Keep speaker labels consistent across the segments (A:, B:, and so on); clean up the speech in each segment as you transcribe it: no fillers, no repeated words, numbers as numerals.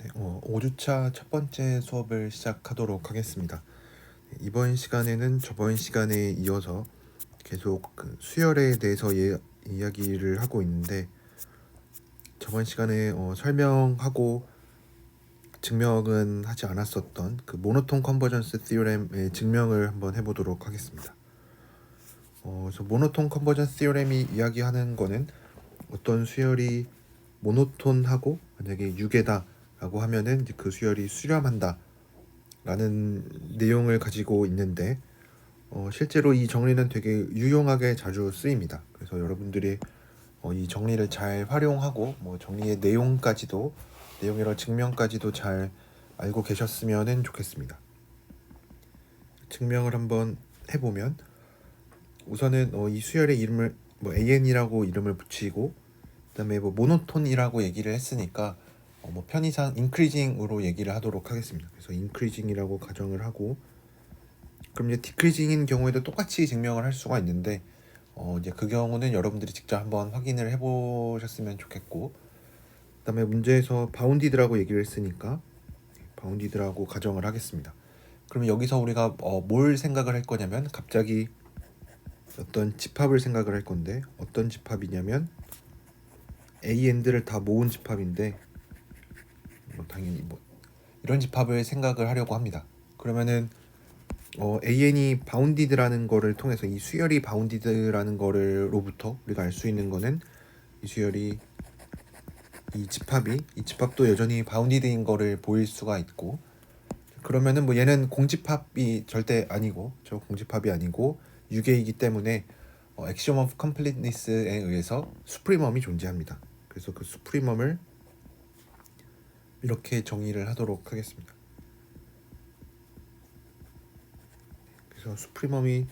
A: 네, 5주차 첫 번째 수업을 시작하도록 하겠습니다. 이번 시간에는 저번 시간에 이어서 계속 그 수열에 대해서 이야기를 하고 있는데, 저번 시간에 설명하고 증명은 하지 않았었던 그 모노톤 컨버전스 티오렘의 증명을 한번 해보도록 하겠습니다. 그래서 모노톤 컨버전스 티오렘이 이야기하는 거는 어떤 수열이 모노톤하고 만약에 유계다 라고 하면은 이제 그 수열이 수렴한다 라는 내용을 가지고 있는데, 실제로 이 정리는 되게 유용하게 자주 쓰입니다. 그래서 여러분들이 이 정리를 잘 활용하고 정리의 내용이랑 증명까지도 잘 알고 계셨으면 좋겠습니다. 증명을 한번 해보면, 우선은 이 수열의 이름을 AN이라고 이름을 붙이고, 그다음에 모노톤이라고 얘기를 했으니까 편의상 인크리징으로 얘기를 하도록 하겠습니다. 그래서 인크리징이라고 가정을 하고, 그럼 이제 디크리징인 경우에도 똑같이 증명을 할 수가 있는데, 이제 그 경우는 여러분들이 직접 한번 확인을 해보셨으면 좋겠고, 그다음에 문제에서 바운디드라고 얘기를 했으니까 바운디드라고 가정을 하겠습니다. 그러면 여기서 우리가 뭘 생각을 할 거냐면, 갑자기 어떤 집합을 생각을 할 건데, 어떤 집합이냐면 AND를 다 모은 집합인데, 당연히 이런 집합을 생각을 하려고 합니다. 그러면은 AN이 바운디드라는 거를 통해서, 이 수열이 바운디드라는 거로부터 우리가 알 수 있는 거는, 이 수열이 이 집합도 여전히 바운디드인 거를 보일 수가 있고, 그러면은 얘는 공집합이 절대 아니고, 저 공집합이 아니고 유계이기 때문에 액시엄 오브 컴플리트니스에 의해서 수프리멈이 존재합니다. 그래서 그 수프리멈을 이렇게 정의를 하도록 하겠습니다. 그래서 수프리멈이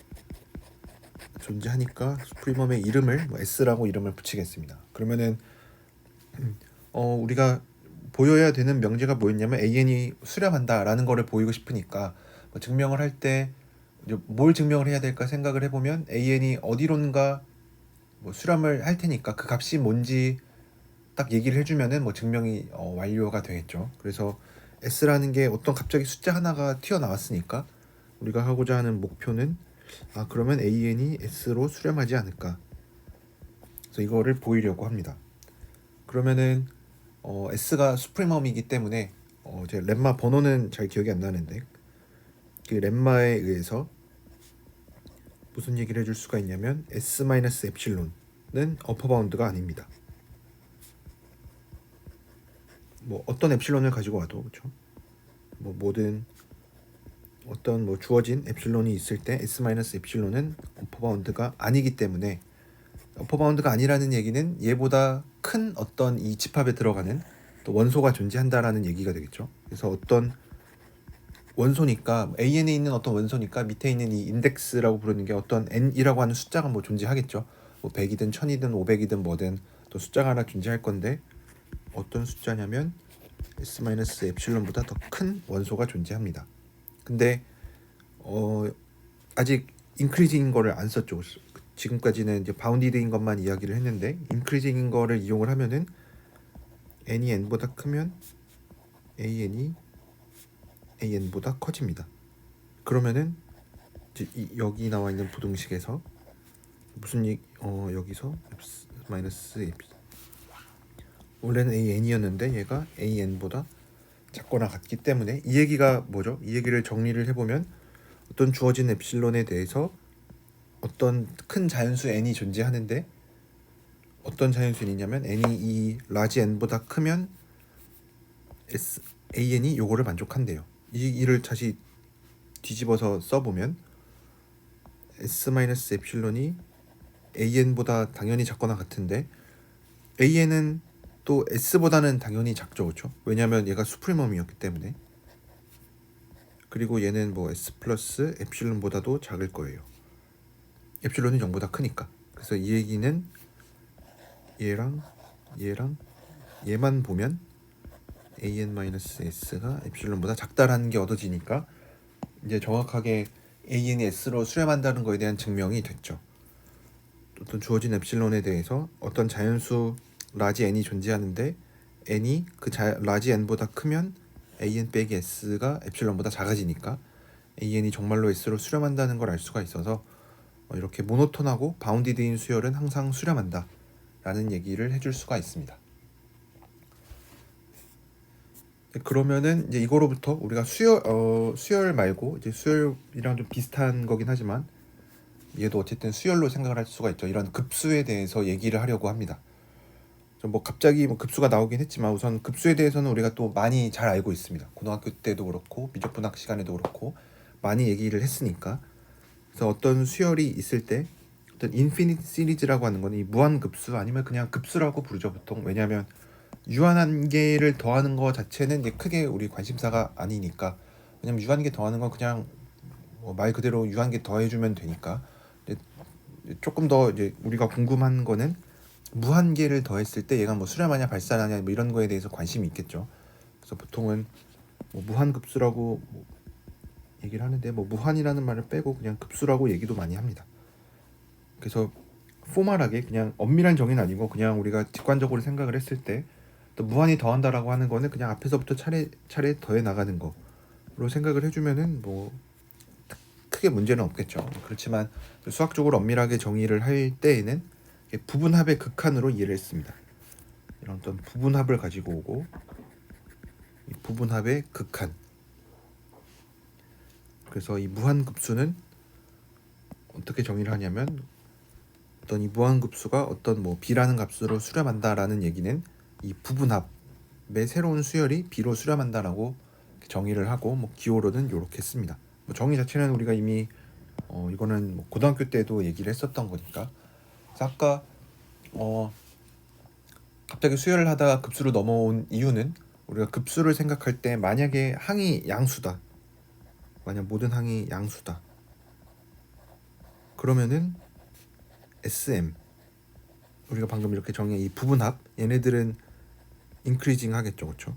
A: 존재하니까 수프리멈의 이름을 S라고 이름을 붙이겠습니다. 그러면은 우리가 보여야 되는 명제가 뭐였냐면, AN이 수렴한다라는 거를 보이고 싶으니까 증명을 할 때 뭘 증명을 해야 될까 생각을 해보면, AN이 어디론가 수렴을 할 테니까 그 값이 뭔지 딱 얘기를 해주면은 증명이 완료가 되겠죠. 그래서 S라는 게 어떤 갑자기 숫자 하나가 튀어나왔으니까 우리가 하고자 하는 목표는, 그러면 AN이 S로 수렴하지 않을까. 그래서 이거를 보이려고 합니다. 그러면은 S가 수프리멈이기 때문에 제 렘마 번호는 잘 기억이 안 나는데, 그 렘마에 의해서 무슨 얘기를 해줄 수가 있냐면, S-엡실론은 어퍼 바운드가 아닙니다. 어떤 엡실론을 가지고 와도, 그렇죠? 모든 어떤 주어진 엡실론이 있을 때 S-엡실론은 어퍼 바운드가 아니기 때문에, 어퍼 바운드가 아니라는 얘기는 얘보다 큰 어떤 이 집합에 들어가는 또 원소가 존재한다라는 얘기가 되겠죠. 그래서 어떤 원소니까, AN에 있는 어떤 원소니까 밑에 있는 이 인덱스라고 부르는 게 어떤 n이라고 하는 숫자가 존재하겠죠. 100이든 1000이든 500이든 뭐든 또 숫자가 하나 존재할 건데, 어떤 숫자냐면 S-엡실론보다 더 큰 원소가 존재합니다. 근데 아직 인크리징인 거를 안 썼죠. 지금까지는 이제 바운디드인 것만 이야기를 했는데, 인크리징인 거를 이용을 하면은 n이 n보다 크면 AN이 AN보다 커집니다. 그러면은 이제 여기 나와 있는 부등식에서 여기서 마이너스 원래는 AN이었는데 얘가 AN보다 작거나 같기 때문에, 이 얘기가 뭐죠? 이 얘기를 정리를 해보면, 어떤 주어진 엡실론에 대해서 어떤 큰 자연수 n이 존재하는데, 어떤 자연수 n이냐면 n이 이 라지 n보다 크면 AN이 요거를 만족한대요. 이를 다시 뒤집어서 써보면, S-엡실론이 AN보다 당연히 작거나 같은데, AN은 또 S보다는 당연히 작죠, 그렇죠? 왜냐하면 얘가 수프리멈이었기 때문에. 그리고 얘는 S 플러스 엡실론보다도 작을 거예요. 엡실론은 0보다 크니까. 그래서 이 얘기는 얘랑 얘만 보면 AN-S가 엡실론보다 작다라는 게 얻어지니까, 이제 정확하게 AN이 S로 수렴한다는 거에 대한 증명이 됐죠. 어떤 주어진 엡실론에 대해서 어떤 자연수 라지 n이 존재하는데 n이 그 라지 n보다 크면 an 빼기 s가 엡실론보다 작아지니까 an이 정말로 s로 수렴한다는 걸 알 수가 있어서 이렇게 모노톤하고 바운디드인 수열은 항상 수렴한다 라는 얘기를 해줄 수가 있습니다. 그러면은 이제 이거로부터 우리가 수열 말고 이제 수열이랑 좀 비슷한 거긴 하지만 얘도 어쨌든 수열로 생각을 할 수가 있죠. 이런 급수에 대해서 얘기를 하려고 합니다. 뭐 갑자기 뭐 급수가 나오긴 했지만 우선 급수에 대해서는 우리가 또 많이 잘 알고 있습니다. 고등학교 때도 그렇고 미적분학 시간에도 그렇고 많이 얘기를 했으니까. 그래서 어떤 수열이 있을 때 어떤 인피니트 시리즈라고 하는 거는 이 무한급수 아니면 그냥 급수라고 부르죠 보통. 왜냐하면 유한한계를 더하는 거 자체는 이제 크게 우리 관심사가 아니니까. 왜냐면 유한계 더하는 건 그냥 말 그대로 유한계 더해주면 되니까. 조금 더 이제 우리가 궁금한 거는 무한계를 더했을 때 얘가 뭐 수렴하냐 발산하냐 뭐 이런 거에 대해서 관심이 있겠죠. 그래서 보통은 뭐 무한급수라고 뭐 얘기를 하는데 뭐 무한이라는 말을 빼고 그냥 급수라고 얘기도 많이 합니다. 그래서 포멀하게 그냥 엄밀한 정의는 아니고 그냥 우리가 직관적으로 생각을 했을 때 또 무한히 더한다라고 하는 거는 그냥 앞에서부터 차례 더해 나가는 거로 생각을 해주면은 뭐 크게 문제는 없겠죠. 그렇지만 수학적으로 엄밀하게 정의를 할 때에는 부분합의 극한으로 이해를 했습니다. 이런 어떤 부분합을 가지고 오고 이 부분합의 극한. 그래서 이 무한급수는 어떻게 정의를 하냐면 어떤 이 무한급수가 어떤 뭐 b라는 값으로 수렴한다라는 얘기는 이 부분합의 새로운 수열이 b로 수렴한다라고 정의를 하고 뭐 기호로는 이렇게 씁니다. 뭐 정의 자체는 우리가 이미 이거는 뭐 고등학교 때도 얘기를 했었던 거니까. 그래서 아까 갑자기 수열을 하다가 급수로 넘어온 이유는 우리가 급수를 생각할 때 만약에 항이 양수다. 만약 모든 항이 양수다. 그러면은 SM 우리가 방금 이렇게 정의한 이 부분합 얘네들은 인크리징 하겠죠. 그렇죠?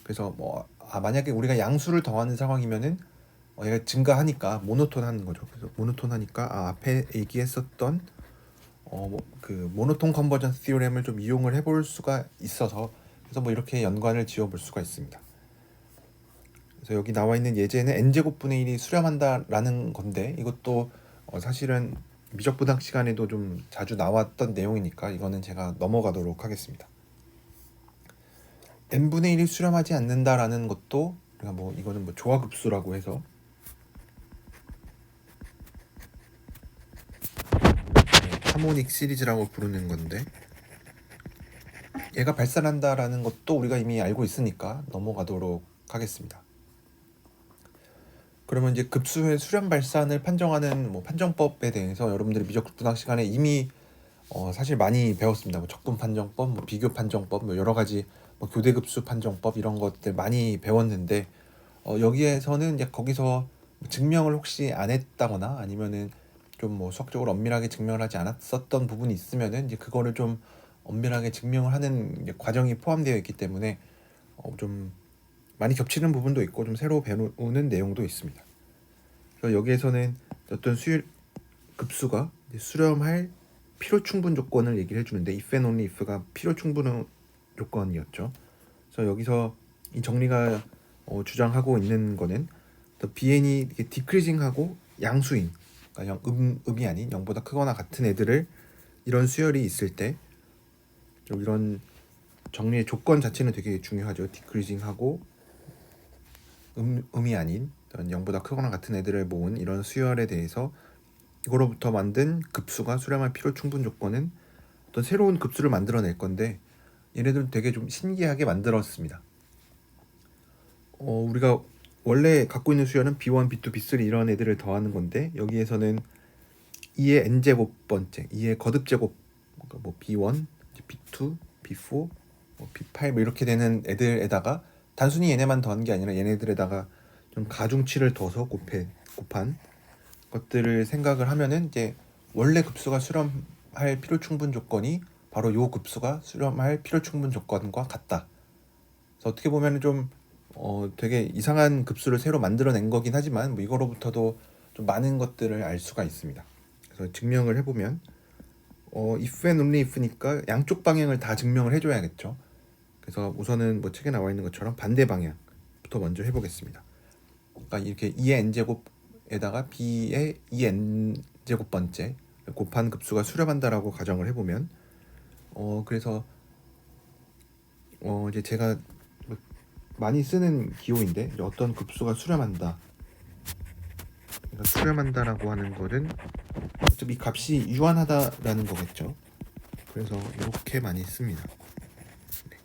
A: 그래서 뭐 만약에 우리가 양수를 더하는 상황이면은 얘가 증가하니까 모노톤 하는 거죠. 그래서 모노톤 하니까 앞에 얘기했었던 그 모노톤 컨버전스 티오렘을 좀 이용을 해볼 수가 있어서 그래서 뭐 이렇게 연관을 지어볼 수가 있습니다. 그래서 여기 나와 있는 예제는 n제곱분의 1이 수렴한다라는 건데 이것도 사실은 미적분학 시간에도 좀 자주 나왔던 내용이니까 이거는 제가 넘어가도록 하겠습니다. n분의 1이 수렴하지 않는다라는 것도 우리가 뭐 이거는 뭐 조화급수라고 해서 하모닉 시리즈라고 부르는 건데 얘가 발산한다라는 것도 우리가 이미 알고 있으니까 넘어가도록 하겠습니다. 그러면 이제 급수의 수렴 발산을 판정하는 뭐 판정법에 대해서 여러분들이 미적분학 시간에 이미 사실 많이 배웠습니다. 뭐 적분 판정법, 뭐 비교 판정법, 뭐 여러 가지 뭐 교대급수 판정법 이런 것들 많이 배웠는데 여기에서는 이제 거기서 증명을 혹시 안 했다거나 아니면은 좀 뭐 수학적으로 엄밀하게 증명을 하지 않았었던 부분이 있으면은 이제 그거를 좀 엄밀하게 증명을 하는 이제 과정이 포함되어 있기 때문에 좀 많이 겹치는 부분도 있고 좀 새로 배우는 내용도 있습니다. 그래서 여기에서는 어떤 급수가 수렴할 필요 충분 조건을 얘기를 해주는데 if and only if가 필요 충분 조건이었죠. 그래서 여기서 이 정리가 주장하고 있는 거는 bn이 디크리징하고 양수인 그러니까 음이 아닌 0보다 크거나 같은 애들을 이런 수열이 있을 때 좀 이런 정리의 조건 자체는 되게 중요하죠. 디크리징하고 음이 아닌 0보다 크거나 같은 애들을 모은 이런 수열에 대해서 이거로부터 만든 급수가 수렴할 필요 충분 조건은 어떤 새로운 급수를 만들어낼 건데 얘네들은 되게 좀 신기하게 만들었습니다. 우리가 원래 갖고 있는 수열은 B1, B2, B3 이런 애들을 더하는 건데 여기에서는 2의 n제곱 번째, 2의 거듭제곱 그러니까 뭐 B1, B2, B4, 뭐 B8 뭐 이렇게 되는 애들에다가 단순히 얘네만 더한 게 아니라 얘네들에다가 좀 가중치를 둬서 곱한 것들을 생각을 하면은 이제 원래 급수가 수렴할 필요 충분 조건이 바로 요 급수가 수렴할 필요 충분 조건과 같다. 그래서 어떻게 보면은 좀 되게 이상한 급수를 새로 만들어낸 거긴 하지만 뭐 이거로부터도 좀 많은 것들을 알 수가 있습니다. 그래서 증명을 해보면 if and only if니까 양쪽 방향을 다 증명을 해줘야겠죠. 그래서 우선은 뭐 책에 나와 있는 것처럼 반대 방향부터 먼저 해보겠습니다. 그러니까 이렇게 2의 n제곱에다가 b의 2n 제곱 번째 곱한 급수가 수렴한다라고 가정을 해보면 그래서 이제 제가 많이 쓰는 기호인데 어떤 급수가 수렴한다. 그러니까 수렴한다라고 하는 거는 어차피 이 값이 유한하다라는 거겠죠. 그래서 이렇게 많이 씁니다. 네.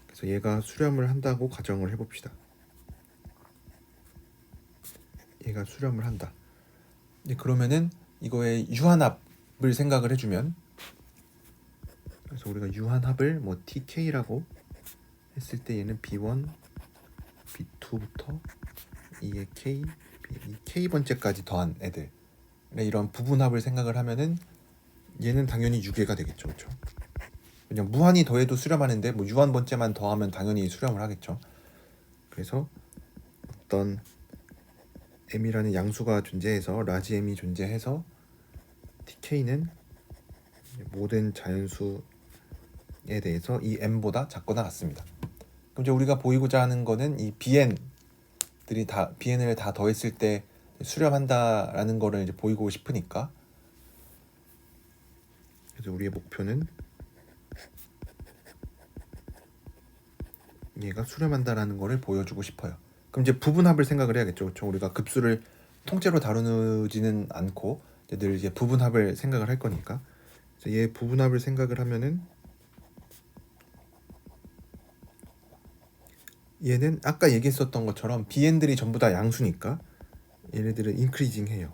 A: 그래서 얘가 수렴을 한다고 가정을 해봅시다. 얘가 수렴을 한다. 그러면은 이거의 유한합을 생각을 해주면, 그래서 우리가 유한합을 뭐 TK라고 했을 때 얘는 B1, B2부터 2의 K, 이 K 번째까지 더한 애들, 이런 부분합을 생각을 하면은 얘는 당연히 유괴가 되겠죠, 그렇죠? 그냥 무한히 더해도 수렴하는데 뭐 유한 번째만 더하면 당연히 수렴을 하겠죠. 그래서 어떤 m이라는 양수가 존재해서 라지 m이 존재해서 TK는 모든 자연수에 대해서 이 m보다 작거나 같습니다. 그럼 이제 우리가 보이고자 하는 거는 이 bn을 다 더했을 때 수렴한다라는 거를 이제 보이고 싶으니까, 그래서 우리의 목표는 얘가 수렴한다라는 거를 보여주고 싶어요. 그럼 이제 부분합을 생각을 해야겠죠. 그렇죠? 우리가 급수를 통째로 다루지는 않고 늘 이제 부분합을 생각을 할 거니까. 그래서 얘 부분합을 생각을 하면은 얘는 아까 얘기했었던 것처럼 bn들이 전부 다 양수니까 얘네들은 인크리징 해요.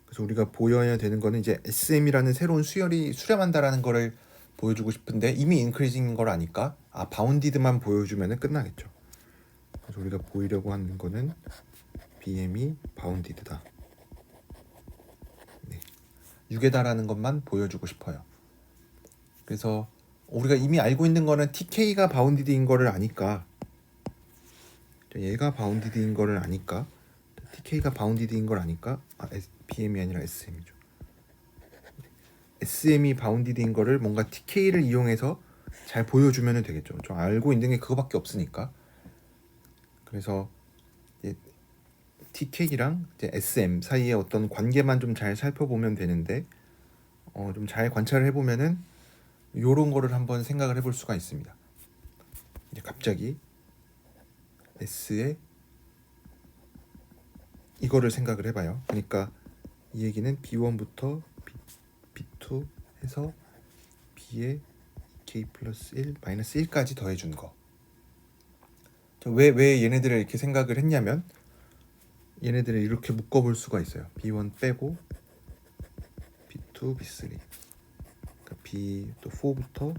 A: 그래서 우리가 보여야 되는 거는 이제 SM이라는 새로운 수열이 수렴한다라는 거를 보여주고 싶은데 이미 인크리징인 걸 아니까 바운디드만 보여주면 끝나겠죠. 그래서 우리가 보이려고 하는 거는 BM이 바운디드다. 네. 유괴다라는 것만 보여주고 싶어요. 그래서 우리가 이미 알고 있는 거는 TK가 바운디드인 거를 아니까, 얘가 바운디드인 거를 아니까, TK가 바운디드인 걸 아니까 BM이 아니라 SM이죠. SM이 바운디드인 거를 뭔가 TK를 이용해서 잘 보여주면 되겠죠. 좀 알고 있는 게 그거밖에 없으니까. 그래서 TK랑 이제 SM 사이의 어떤 관계만 좀 잘 살펴보면 되는데, 좀 잘 관찰을 해보면은 요런 거를 한번 생각을 해볼 수가 있습니다. 이제 갑자기 S에 이거를 생각을 해봐요. 그러니까 이 얘기는 B1부터 B2 해서 B에 K 플러스 1 마이너스 1까지 더해준 거. 왜 얘네들을 이렇게 생각을 했냐면, 얘네들을 이렇게 묶어볼 수가 있어요. B1 빼고 B2, B3, 그러니까 B 또 4부터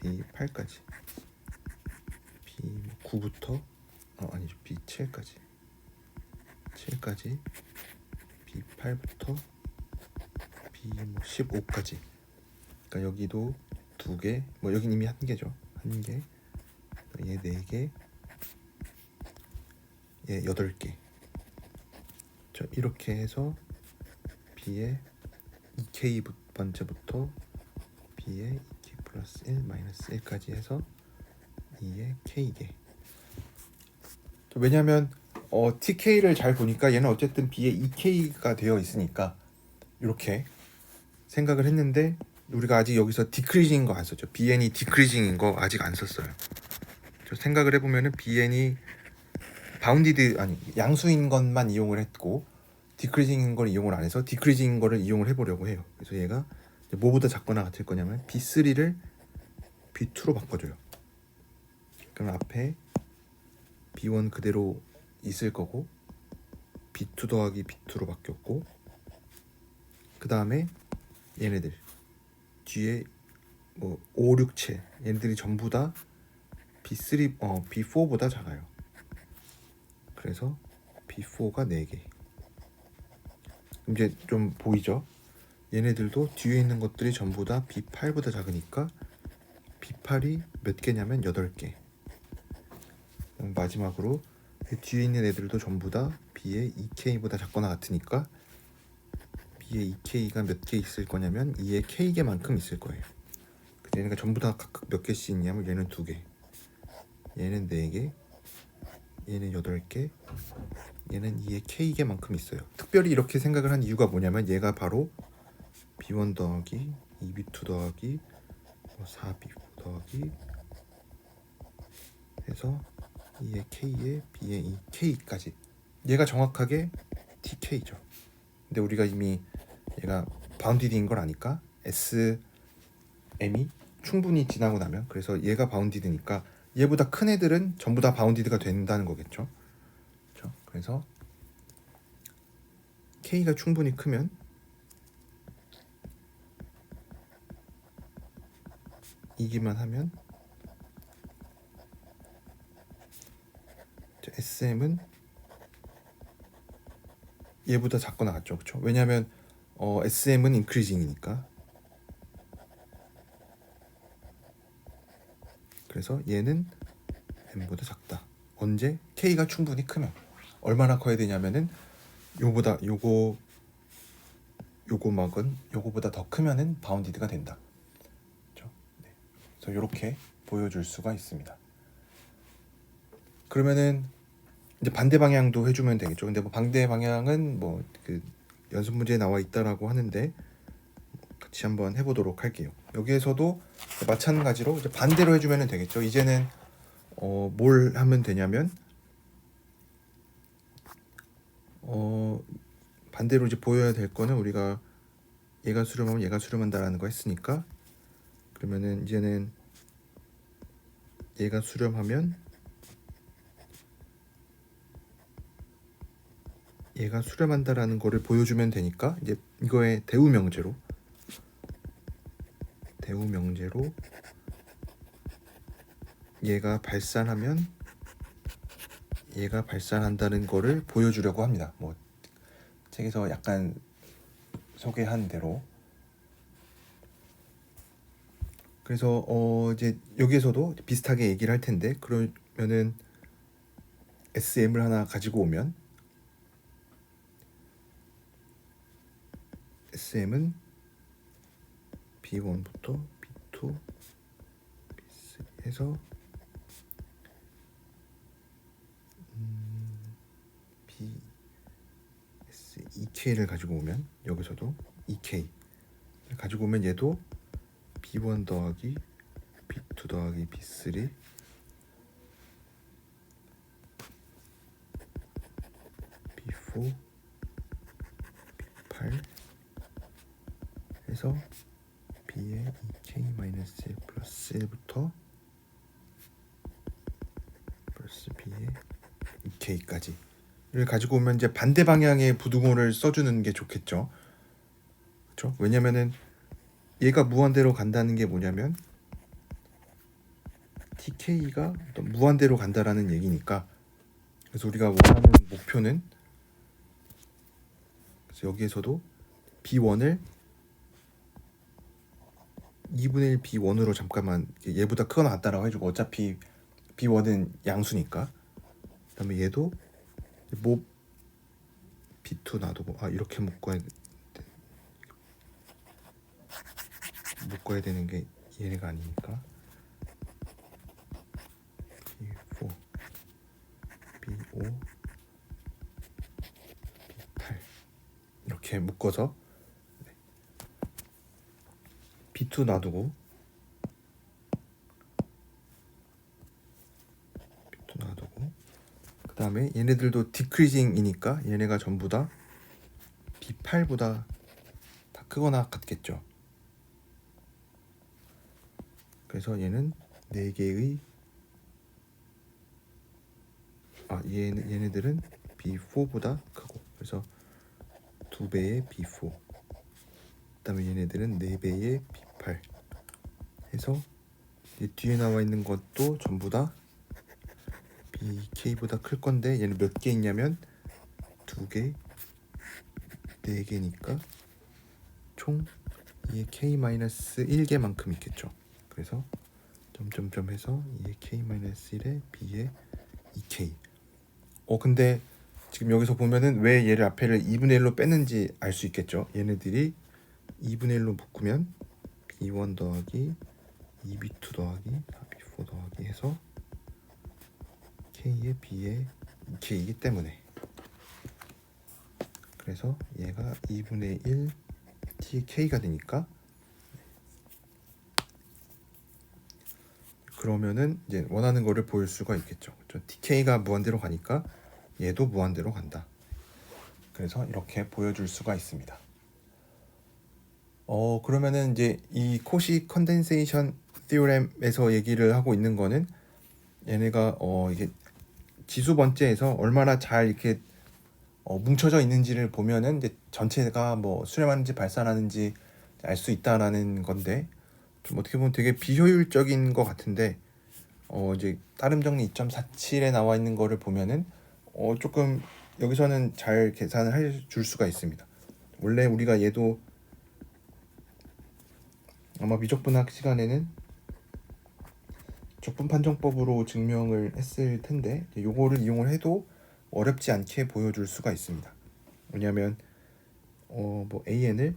A: B8까지, B9부터 아니죠, B7까지, 7까지, B8부터 B15까지. 그러니까 여기도 2개, 뭐 여긴 이미 1개죠. 1개, 얘 4개, 얘 8개. 이렇게 해서 B의 2K 번째부터 B의 2K 플러스 1 마이너스 1까지 해서 2의 K개. 왜냐면 TK를 잘 보니까 얘는 어쨌든 B의 2K가 되어 있으니까 이렇게 생각을 했는데, 우리가 아직 여기서 디크리징인 거 안 썼죠. BN이 디크리징인 거 아직 안 썼어요. 생각을 해보면은 BN이 바운디드 양수인 것만 이용을 했고 디크리징인 걸 이용을 안 해서 디크리징인 거를 이용을 해보려고 해요. 그래서 얘가 뭐보다 작거나 같을 거냐면 B3를 B2로 바꿔줘요. 그럼 앞에 B1 그대로 있을 거고 B2 더하기 B2로 바뀌었고, 그 다음에 얘네들 뒤에 뭐 5, 6, 7 얘네들이 전부 다 B4보다 작아요. 그래서 B4가 4개. 이제 좀 보이죠? 얘네들도 뒤에 있는 것들이 전부 다 B8보다 작으니까 B8이 몇 개냐면 8개. 마지막으로 뒤에 있는 애들도 전부 다 B의 2K보다 작거나 같으니까 B의 2K가 몇 개 있을 거냐면 2의 K개만큼 있을 거예요. 얘네가 전부 다 각각 몇 개씩 있냐면 얘는 2개, 얘는 4개, 얘는 8개, 얘는 2의 k개만큼 있어요. 특별히 이렇게 생각을 한 이유가 뭐냐면 얘가 바로 b1 더하기 2b2 더하기 4b5 더하기 해서 2의 k에 b의 2k까지, 얘가 정확하게 tk죠. 근데 우리가 이미 얘가 바운디드인 걸 아니까 SM이 충분히 지나고 나면, 그래서 얘가 바운디드니까 얘보다 큰 애들은 전부 다 바운디드가 된다는 거겠죠. 그렇죠? 그래서 k가 충분히 크면 이기만 하면 SM은 얘보다 작거나 같죠. 그렇죠? 왜냐하면 SM은 인크리징이니까. 그래서 얘는 m보다 작다. 언제? k가 충분히 크면. 얼마나 커야 되냐면은 요거막은 요거보다 더 크면은 바운디드가 된다. 그렇죠? 네. 그래서 이렇게 보여줄 수가 있습니다. 그러면은 이제 반대 방향도 해주면 되겠죠. 근데 뭐 반대 방향은 뭐 그 연습 문제에 나와 있다라고 하는데 같이 한번 해보도록 할게요. 여기에서도 마찬가지로 이제 반대로 해주면 되겠죠. 이제는 뭘 하면 되냐면 반대로 이제 보여야 될 거는 우리가 얘가 수렴하면 얘가 수렴한다라는 거 했으니까, 그러면은 이제는 얘가 수렴하면 얘가 수렴한다라는 거를 보여주면 되니까 이제 이거의 대우 명제로 얘가 발산하면 얘가 발산한다는 거를 보여주려고 합니다. 뭐 책에서 약간 소개한 대로. 그래서 이제 여기에서도 비슷하게 얘기를 할 텐데, 그러면은 SM을 하나 가지고 오면 SM은 B1부터 B2, B3 해서 BS 2K를 가지고 오면, 여기서도 2K 가지고 오면 얘도 B1 더하기 B2 더하기 B3 B4 B8 해서 B의 2K-1 플러스 1부터 플러스 B의 2K까지를 가지고 오면 이제 반대 방향의 부등호를 써주는 게 좋겠죠. 그렇죠? 왜냐면은 얘가 무한대로 간다는 게 뭐냐면 TK가 무한대로 간다라는 얘기니까. 그래서 우리가 원하는 목표는, 그래서 여기에서도 B1을 2분의 1 B1으로 잠깐만 얘보다 크거나 같다라고 해주고, 어차피 B1은 양수니까. 그 다음에 얘도 뭐 B2 놔두고, 이렇게 묶어야 되는 게 얘네가 아니니까 B4 B5 B8 이렇게 묶어서 B2 놔두고 그 다음에 얘네들도 디크리징이니까 얘네가 전부 다 B8보다 다 크거나 같겠죠. 그래서 얘는 4개의 얘네들은 B4보다 크고, 그래서 2배의 B4, 그 다음에 얘네들은 4배의 B8 해서 뒤에 나와 있는 것도 전부 다 BK보다 클 건데, 얘는 몇 개 있냐면 2개, 4개니까 총 2의 K-1개만큼 있겠죠. 그래서 점점점 해서 2의 K-1에 B의 2K. 근데 지금 여기서 보면은 왜 얘를 앞에를 2분의 1로 뺐는지 알 수 있겠죠. 얘네들이 2분의 1로 묶으면 B1 더하기 2B2 더하기 4B4 더하기 해서 K의 B의 K이기 때문에, 그래서 얘가 2분의 1 TK가 되니까, 그러면은 이제 원하는 거를 보일 수가 있겠죠. TK가 무한대로 가니까 얘도 무한대로 간다. 그래서 이렇게 보여줄 수가 있습니다. 그러면은 이제 이 코시 컨덴세이션 티오렘에서 얘기를 하고 있는 거는, 얘네가 이게 지수 번째에서 얼마나 잘 이렇게 뭉쳐져 있는지를 보면은 이제 전체가 뭐 수렴하는지 발산하는지 알 수 있다라는 건데, 좀 어떻게 보면 되게 비효율적인 것 같은데, 이제 따름 정리 2.47에 나와 있는 거를 보면은 조금 여기서는 잘 계산을 해줄 수가 있습니다. 원래 우리가 얘도 아마 미적분학 시간에는 적분 판정법으로 증명을 했을 텐데, 요거를 이용을 해도 어렵지 않게 보여줄 수가 있습니다. 왜냐하면 뭐 AN을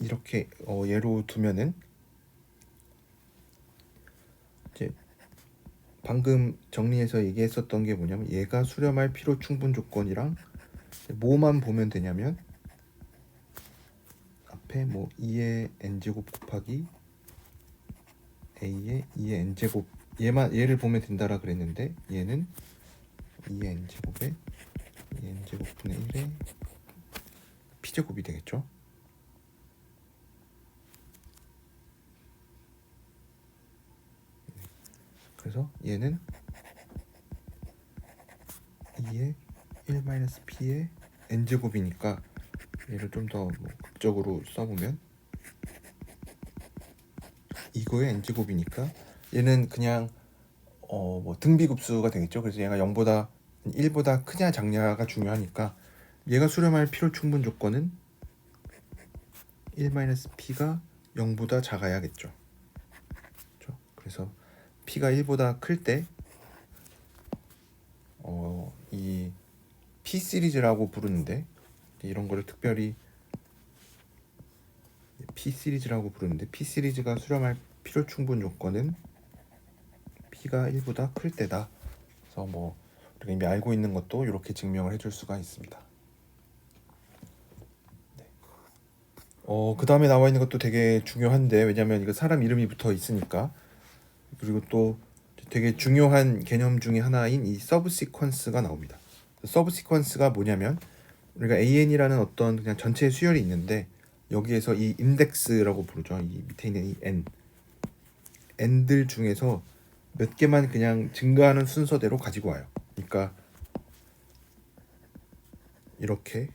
A: 이렇게 예로 두면은, 이제 방금 정리해서 얘기했었던 게 뭐냐면, 얘가 수렴할 필요 충분 조건이랑 뭐만 보면 되냐면, 앞에 뭐 2의 n제곱 곱하기 a의 2의 n제곱, 얘를 보면 된다라 그랬는데, 얘는 2의 n제곱에 2의 n제곱분의 1의 p제곱이 되겠죠. 그래서 얘는 2의 1-p의 n제곱이니까, 얘를 좀 더 뭐 극적으로 써보면 이거의 n제곱이니까 얘는 그냥 뭐 등비급수가 되겠죠. 그래서 얘가 0보다 1보다 크냐 작냐가 중요하니까, 얘가 수렴할 필요 충분 조건은 1-p가 0보다 작아야겠죠. 그렇죠? 그래서 p가 1보다 클 때 이 p 시리즈라고 부르는데, 이런 거를 특별히 p 시리즈라고 부르는데, p 시리즈가 수렴할 필요 충분 조건은 p가 1보다 클 때다. 그래서 뭐 우리가 이미 알고 있는 것도 이렇게 증명을 해줄 수가 있습니다. 네. 그 다음에 나와 있는 것도 되게 중요한데, 왜냐면 이거 사람 이름이 붙어 있으니까. 그리고 또 되게 중요한 개념 중에 하나인 이 서브 시퀀스가 나옵니다. 서브 시퀀스가 뭐냐면, 우리가 AN이라는 어떤 그냥 전체 수열이 있는데, 여기에서 이 인덱스라고 부르죠. 이 밑에 있는 이 n들 중에서 몇 개만 그냥 증가하는 순서대로 가지고 와요. 그러니까 이렇게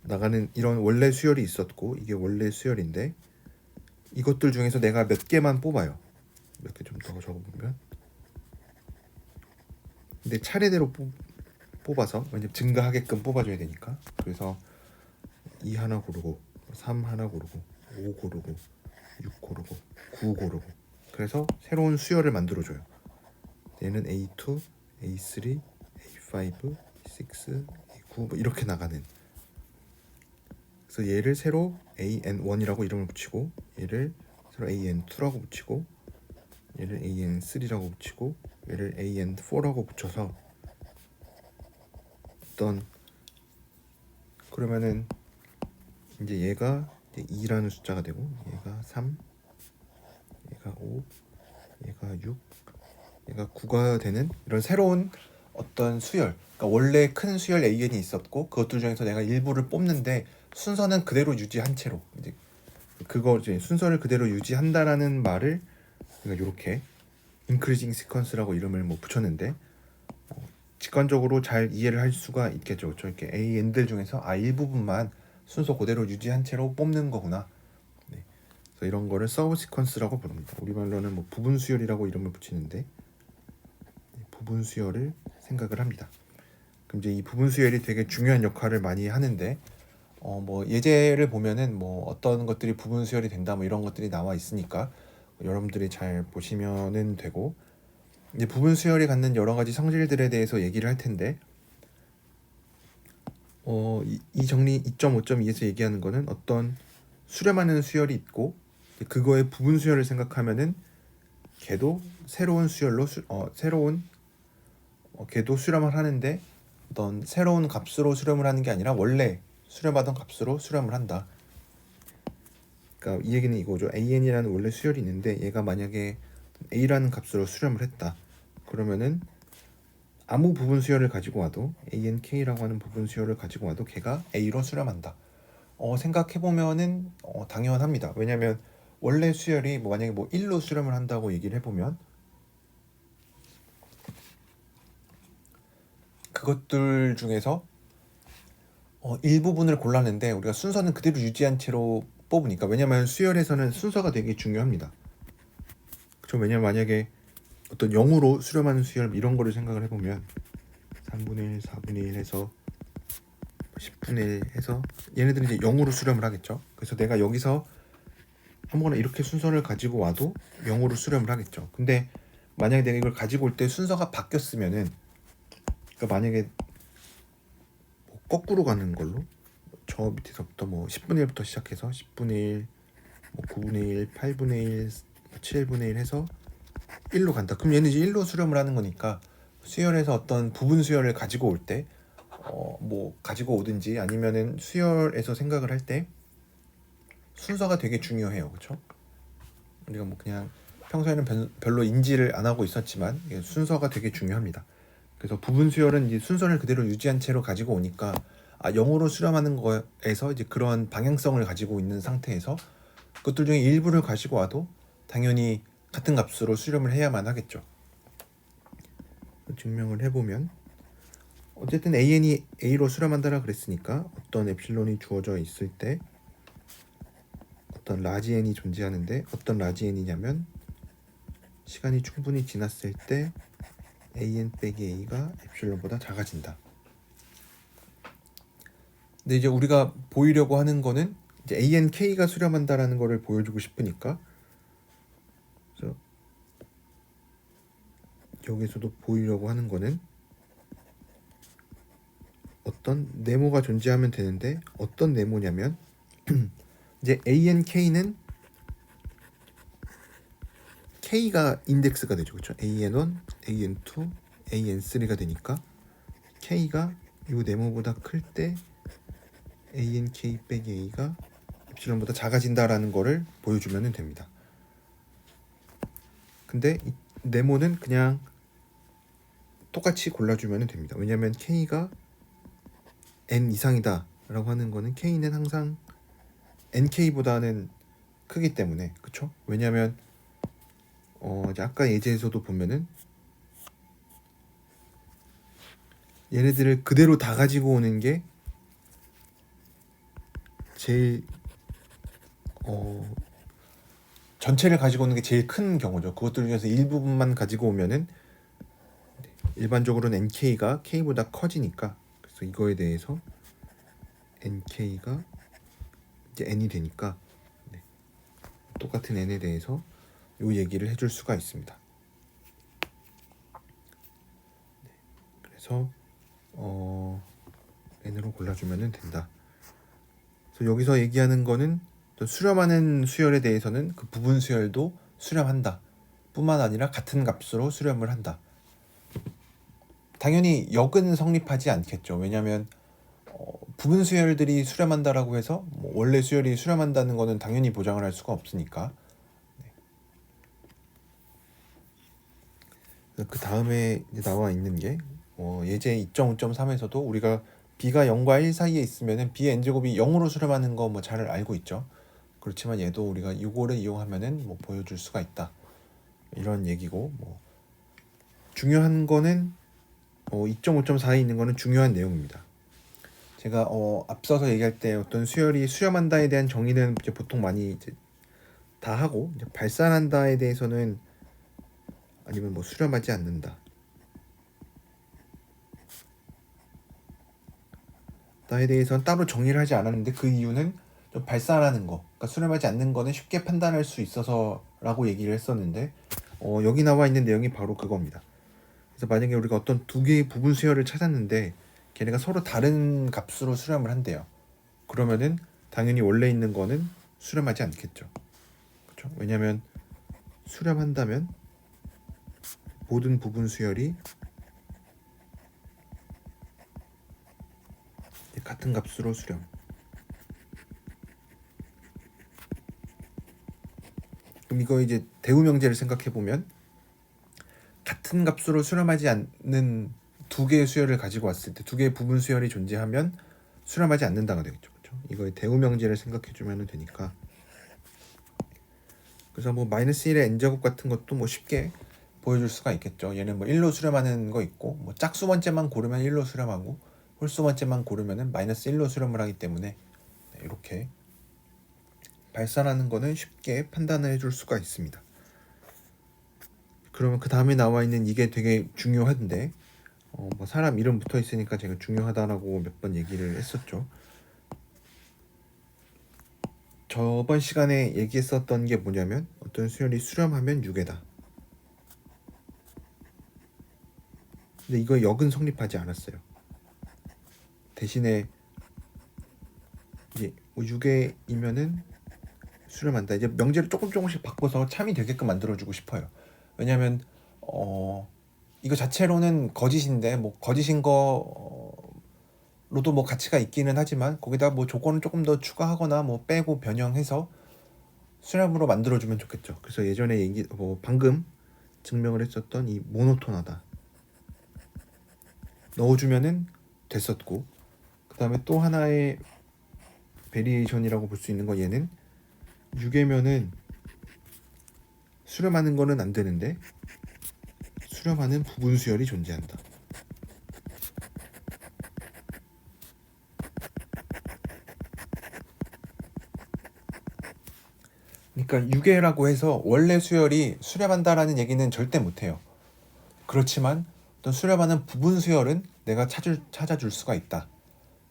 A: 나가는 이런 원래 수열이 있었고, 이게 원래 수열인데, 이것들 중에서 내가 몇 개만 뽑아요. 몇 개 좀 더 적어보면, 근데 차례대로 뽑아서, 왜냐면 증가하게끔 뽑아줘야 되니까. 그래서 2 하나 고르고, 3 하나 고르고, 5 고르고, 6 고르고, 9 고르고, 그래서 새로운 수열을 만들어줘요. 얘는 A2, A3, A5, A6, A9 뭐 이렇게 나가는. 그래서 얘를 새로 AN1이라고 이름을 붙이고, 얘를 새로 AN2라고 붙이고, 얘를 AN3라고 붙이고, 얘를 AN4라고 붙여서 그러면은 이제 얘가 2라는 숫자가 되고, 얘가 3, 얘가 5, 얘가 6, 얘가 9가 되는 이런 새로운 어떤 수열, 그러니까 원래 큰 수열 AN이 있었고, 그것들 중에서 내가 일부를 뽑는데 순서는 그대로 유지한 채로, 이제 그거 이제 순서를 그대로 유지한다라는 말을 우리가 이렇게 인크리징 시퀀스라고 이름을 뭐 붙였는데, 직관적으로 잘 이해를 할 수가 있겠죠. 그렇죠? 이렇게 AN들 중에서 일부분만 순서 그대로 유지한 채로 뽑는 거구나. 네. 그래서 이런 거를 서브 시퀀스라고 부릅니다. 우리말로는 뭐 부분 수열이라고 이름을 붙이는데, 부분 수열을 생각을 합니다. 그럼 이제 이 부분 수열이 되게 중요한 역할을 많이 하는데, 뭐 예제를 보면은 뭐 어떤 것들이 부분 수열이 된다 뭐 이런 것들이 나와 있으니까 여러분들이 잘 보시면은 되고, 이제 부분 수열이 갖는 여러 가지 성질들에 대해서 얘기를 할 텐데, 이 정리 2.5.2에서 얘기하는 거는 어떤 수렴하는 수열이 있고, 그거의 부분 수열을 생각하면은 걔도 새로운 수열로 걔도 수렴을 하는데 어떤 새로운 값으로 수렴을 하는 게 아니라 원래 수렴하던 값으로 수렴을 한다. 그러니까 이 얘기는 이거죠. AN이라는 원래 수열이 있는데 얘가 만약에 A라는 값으로 수렴을 했다. 그러면은 아무 부분 수열을 가지고 와도 ANK라고 하는 부분 수열을 가지고 와도 걔가 A로 수렴한다. 생각해보면은 당연합니다. 왜냐면 원래 수열이 만약에 1로 수렴을 한다고 얘기를 해보면 그것들 중에서 일부분을 골랐는데 우리가 순서는 그대로 유지한 채로 뽑으니까, 왜냐면 수열에서는 순서가 되게 중요합니다. 그렇죠? 왜냐면 만약에 어떤 0으로 수렴하는 수열 이런 거를 생각을 해보면 3분의 1, 4분의 1 해서 10분의 1 해서 얘네들은 이제 0으로 수렴을 하겠죠. 그래서 내가 여기서 아무거나 이렇게 순서를 가지고 와도 0으로 수렴을 하겠죠. 근데 만약에 내가 이걸 가지고 올 때 순서가 바뀌었으면은, 그러니까 만약에 거꾸로 가는 걸로 저 밑에서부터 10분의 1부터 시작해서 10분의 1, 9분의 1, 8분의 1, 7분의 1 해서 1로 간다. 그럼 얘는 이제 1로 수렴을 하는 거니까 수열에서 어떤 부분 수열을 가지고 올 때 가지고 오든지 아니면은 수열에서 생각을 할 때 순서가 되게 중요해요. 그렇죠? 우리가 그냥 평소에는 별로 인지를 안 하고 있었지만 순서가 되게 중요합니다. 그래서 부분 수열은 이제 순서를 그대로 유지한 채로 가지고 오니까 0으로 수렴하는 거에서 이제 그런 방향성을 가지고 있는 상태에서 그것들 중에 일부를 가지고 와도 당연히 같은 값으로 수렴을 해야만 하겠죠. 증명을 해보면 어쨌든 AN이 A로 수렴한다라 그랬으니까 어떤 엡실론이 주어져 있을 때 어떤 라지 N이 존재하는데 어떤 라지 N이냐면 시간이 충분히 지났을 때 AN 빼기 A가 엡실론보다 작아진다. 근데 이제 우리가 보이려고 하는 거는 이제 ANK가 수렴한다라는 거를 보여주고 싶으니까, 그래서 여기서도 보이려고 하는 거는 어떤 네모가 존재하면 되는데 어떤 네모냐면 이제 ANK는 K가 인덱스가 되죠. 그렇죠? AN1, AN2, AN3가 되니까 K가 이 네모보다 클 때 ANK 빼기 A가 엡실론보다 작아진다라는 거를 보여주면 됩니다. 근데 이 네모는 그냥 똑같이 골라주면 됩니다. 왜냐하면 K가 N 이상이다 라고 하는 거는 K는 항상 NK보다는 크기 때문에, 그쵸? 왜냐하면 이제 아까 예제에서도 보면은 얘네들을 그대로 다 가지고 오는 게 제일 전체를 가지고 오는 게 제일 큰 경우죠. 그것들 중에서 일부분만 가지고 오면은 일반적으로는 NK가 K보다 커지니까, 그래서 이거에 대해서 NK가 이제 N이 되니까 똑같은 N에 대해서 요 얘기를 해줄 수가 있습니다. 그래서 N으로 골라주면 된다. 그래서 여기서 얘기하는 거는 수렴하는 수열에 대해서는 그 부분 수열도 수렴한다 뿐만 아니라 같은 값으로 수렴을 한다. 당연히 역은 성립하지 않겠죠. 왜냐하면 부분 수열들이 수렴한다라고 해서 원래 수열이 수렴한다는 거는 당연히 보장을 할 수가 없으니까. 그 다음에 나와 있는 게 예제 2.5.3에서도 우리가 b가 0과 1 사이에 있으면은 b의 n제곱이 0으로 수렴하는 거 잘 알고 있죠. 그렇지만 얘도 우리가 이거를 이용하면은 보여줄 수가 있다. 이런 얘기고, 중요한 거는 2.5.4에 있는 거는 중요한 내용입니다. 제가 앞서서 얘기할 때 어떤 수열이 수렴한다에 대한 정의는 이제 보통 많이 이제 다 하고, 이제 발산한다에 대해서는 아니면 수렴하지 않는다. 나에 대해서는 따로 정의를 하지 않았는데 그 이유는 좀 발산하는 거, 그러니까 수렴하지 않는 거는 쉽게 판단할 수 있어서라고 얘기를 했었는데 여기 나와 있는 내용이 바로 그겁니다. 그래서 만약에 우리가 어떤 두 개의 부분 수열을 찾았는데 걔네가 서로 다른 값으로 수렴을 한대요. 그러면은 당연히 원래 있는 거는 수렴하지 않겠죠. 그렇죠? 왜냐하면 수렴한다면 모든 부분 수열이 같은 값으로 수렴. 그럼 이거 이제 대우 명제를 생각해 보면 같은 값으로 수렴하지 않는 두 개의 수열을 가지고 왔을 때 두 개의 부분 수열이 존재하면 수렴하지 않는다가 되겠죠. 그렇죠? 이거의 대우 명제를 생각해 주면 되니까. 그래서 뭐 마이너스 1의 n제곱 같은 것도 뭐 쉽게 보여줄 수가 있겠죠. 얘는 뭐 1로 수렴하는 거 있고 뭐 짝수 번째만 고르면 1로 수렴하고 홀수 번째만 고르면은 마이너스 1로 수렴을 하기 때문에 이렇게 발산하는 거는 쉽게 판단을 해줄 수가 있습니다. 그러면 그 다음에 나와 있는 이게 되게 중요한데 뭐 사람 이름 붙어 있으니까 제가 중요하다라고 몇 번 얘기를 했었죠. 저번 시간에 얘기했었던 게 뭐냐면 어떤 수열이 수렴하면 6회다. 근데 이거 역은 성립하지 않았어요. 대신에 이제 6회이면은 수렴한다. 이제 명제를 조금씩 바꿔서 참이 되게끔 만들어주고 싶어요. 왜냐하면 이거 자체로는 거짓인데 뭐 거짓인 거로도 뭐 가치가 있기는 하지만 거기다 뭐 조건을 조금 더 추가하거나 뭐 빼고 변형해서 수렴으로 만들어주면 좋겠죠. 그래서 예전에 방금 증명을 했었던 이 모노톤하다 넣어주면은 됐었고, 그 다음에 또 하나의 베리에이션이라고 볼 수 있는 건 얘는 6회면은 수렴하는 거는 안 되는데 수렴하는 부분 수열이 존재한다. 그러니까 6회라고 해서 원래 수열이 수렴한다라는 얘기는 절대 못해요. 그렇지만 어떤 수렴하는 부분 수열은 내가 찾아줄 수가 있다.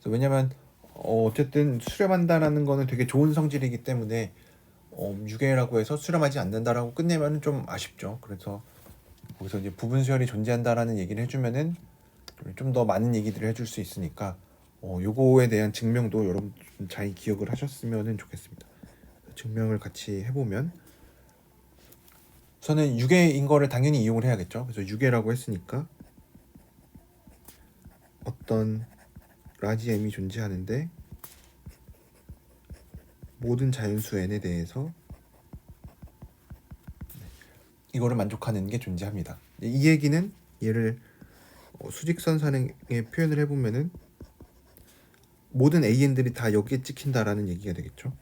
A: 왜냐면 어쨌든 수렴한다라는 거는 되게 좋은 성질이기 때문에 6회라고 해서 수렴하지 않는다라고 끝내면 좀 아쉽죠. 그래서 거기서 이제 부분 수열이 존재한다라는 얘기를 해주면은 좀 더 많은 얘기들을 해줄 수 있으니까 요거에 대한 증명도 여러분 좀 잘 기억을 하셨으면 좋겠습니다. 증명을 같이 해보면 저는 6회인 거를 당연히 이용을 해야겠죠. 그래서 6회라고 했으니까 어떤 라지 m이 존재하는데 모든 자연수 n에 대해서 이거를 만족하는 게 존재합니다. 이 얘기는 얘를 수직선 산행에 표현을 해보면은 모든 an들이 다 여기에 찍힌다라는 얘기가 되겠죠.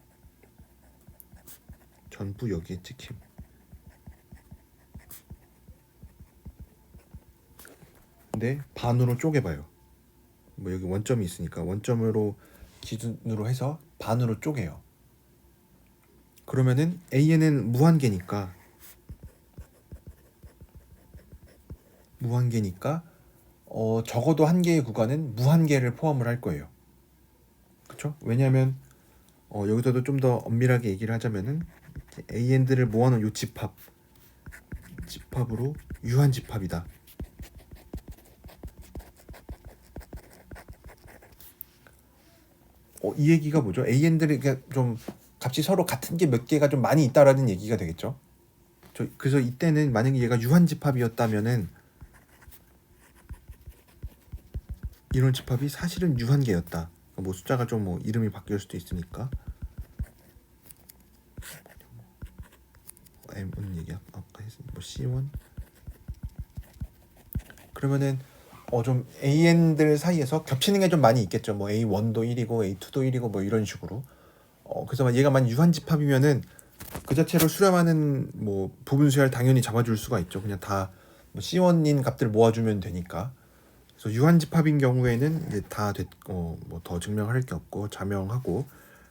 A: 전부 여기에 찍힘. 근데 반으로 쪼개봐요. 뭐 여기 원점이 있으니까 원점으로 기준으로 해서 반으로 쪼개요. 그러면은 an은 무한계니까 적어도 한 개의 구간은 무한계를 포함을 할 거예요. 그렇죠? 왜냐하면 여기서도 좀 더 엄밀하게 얘기를 하자면은 an들을 모아놓은 요 집합으로 유한 집합이다. 이 얘기가 뭐죠? an들이 좀 값이 서로 같은 게 몇 개가 좀 많이 있다라는 얘기가 되겠죠. 그래서 이때는 만약에 얘가 유한 집합이었다면은 이런 집합이 사실은 유한계였다. 뭐 숫자가 좀 뭐 이름이 바뀔 수도 있으니까. M은 얘기 아까 했으니 뭐 C1. 그러면은 좀 AN들 사이에서 겹치는 게 좀 많이 있겠죠. 뭐 A1도 1이고 A2도 1이고 뭐 이런 식으로. 그래서 얘가 만 유한 집합이면은 그 자체로 수렴하는 뭐 부분 수열 당연히 잡아줄 수가 있죠. 그냥 다 뭐 C1인 값들 모아주면 되니까. 그래서 유한 집합인 경우에는 이제 다 뭐 더 증명할 게 없고 자명하고,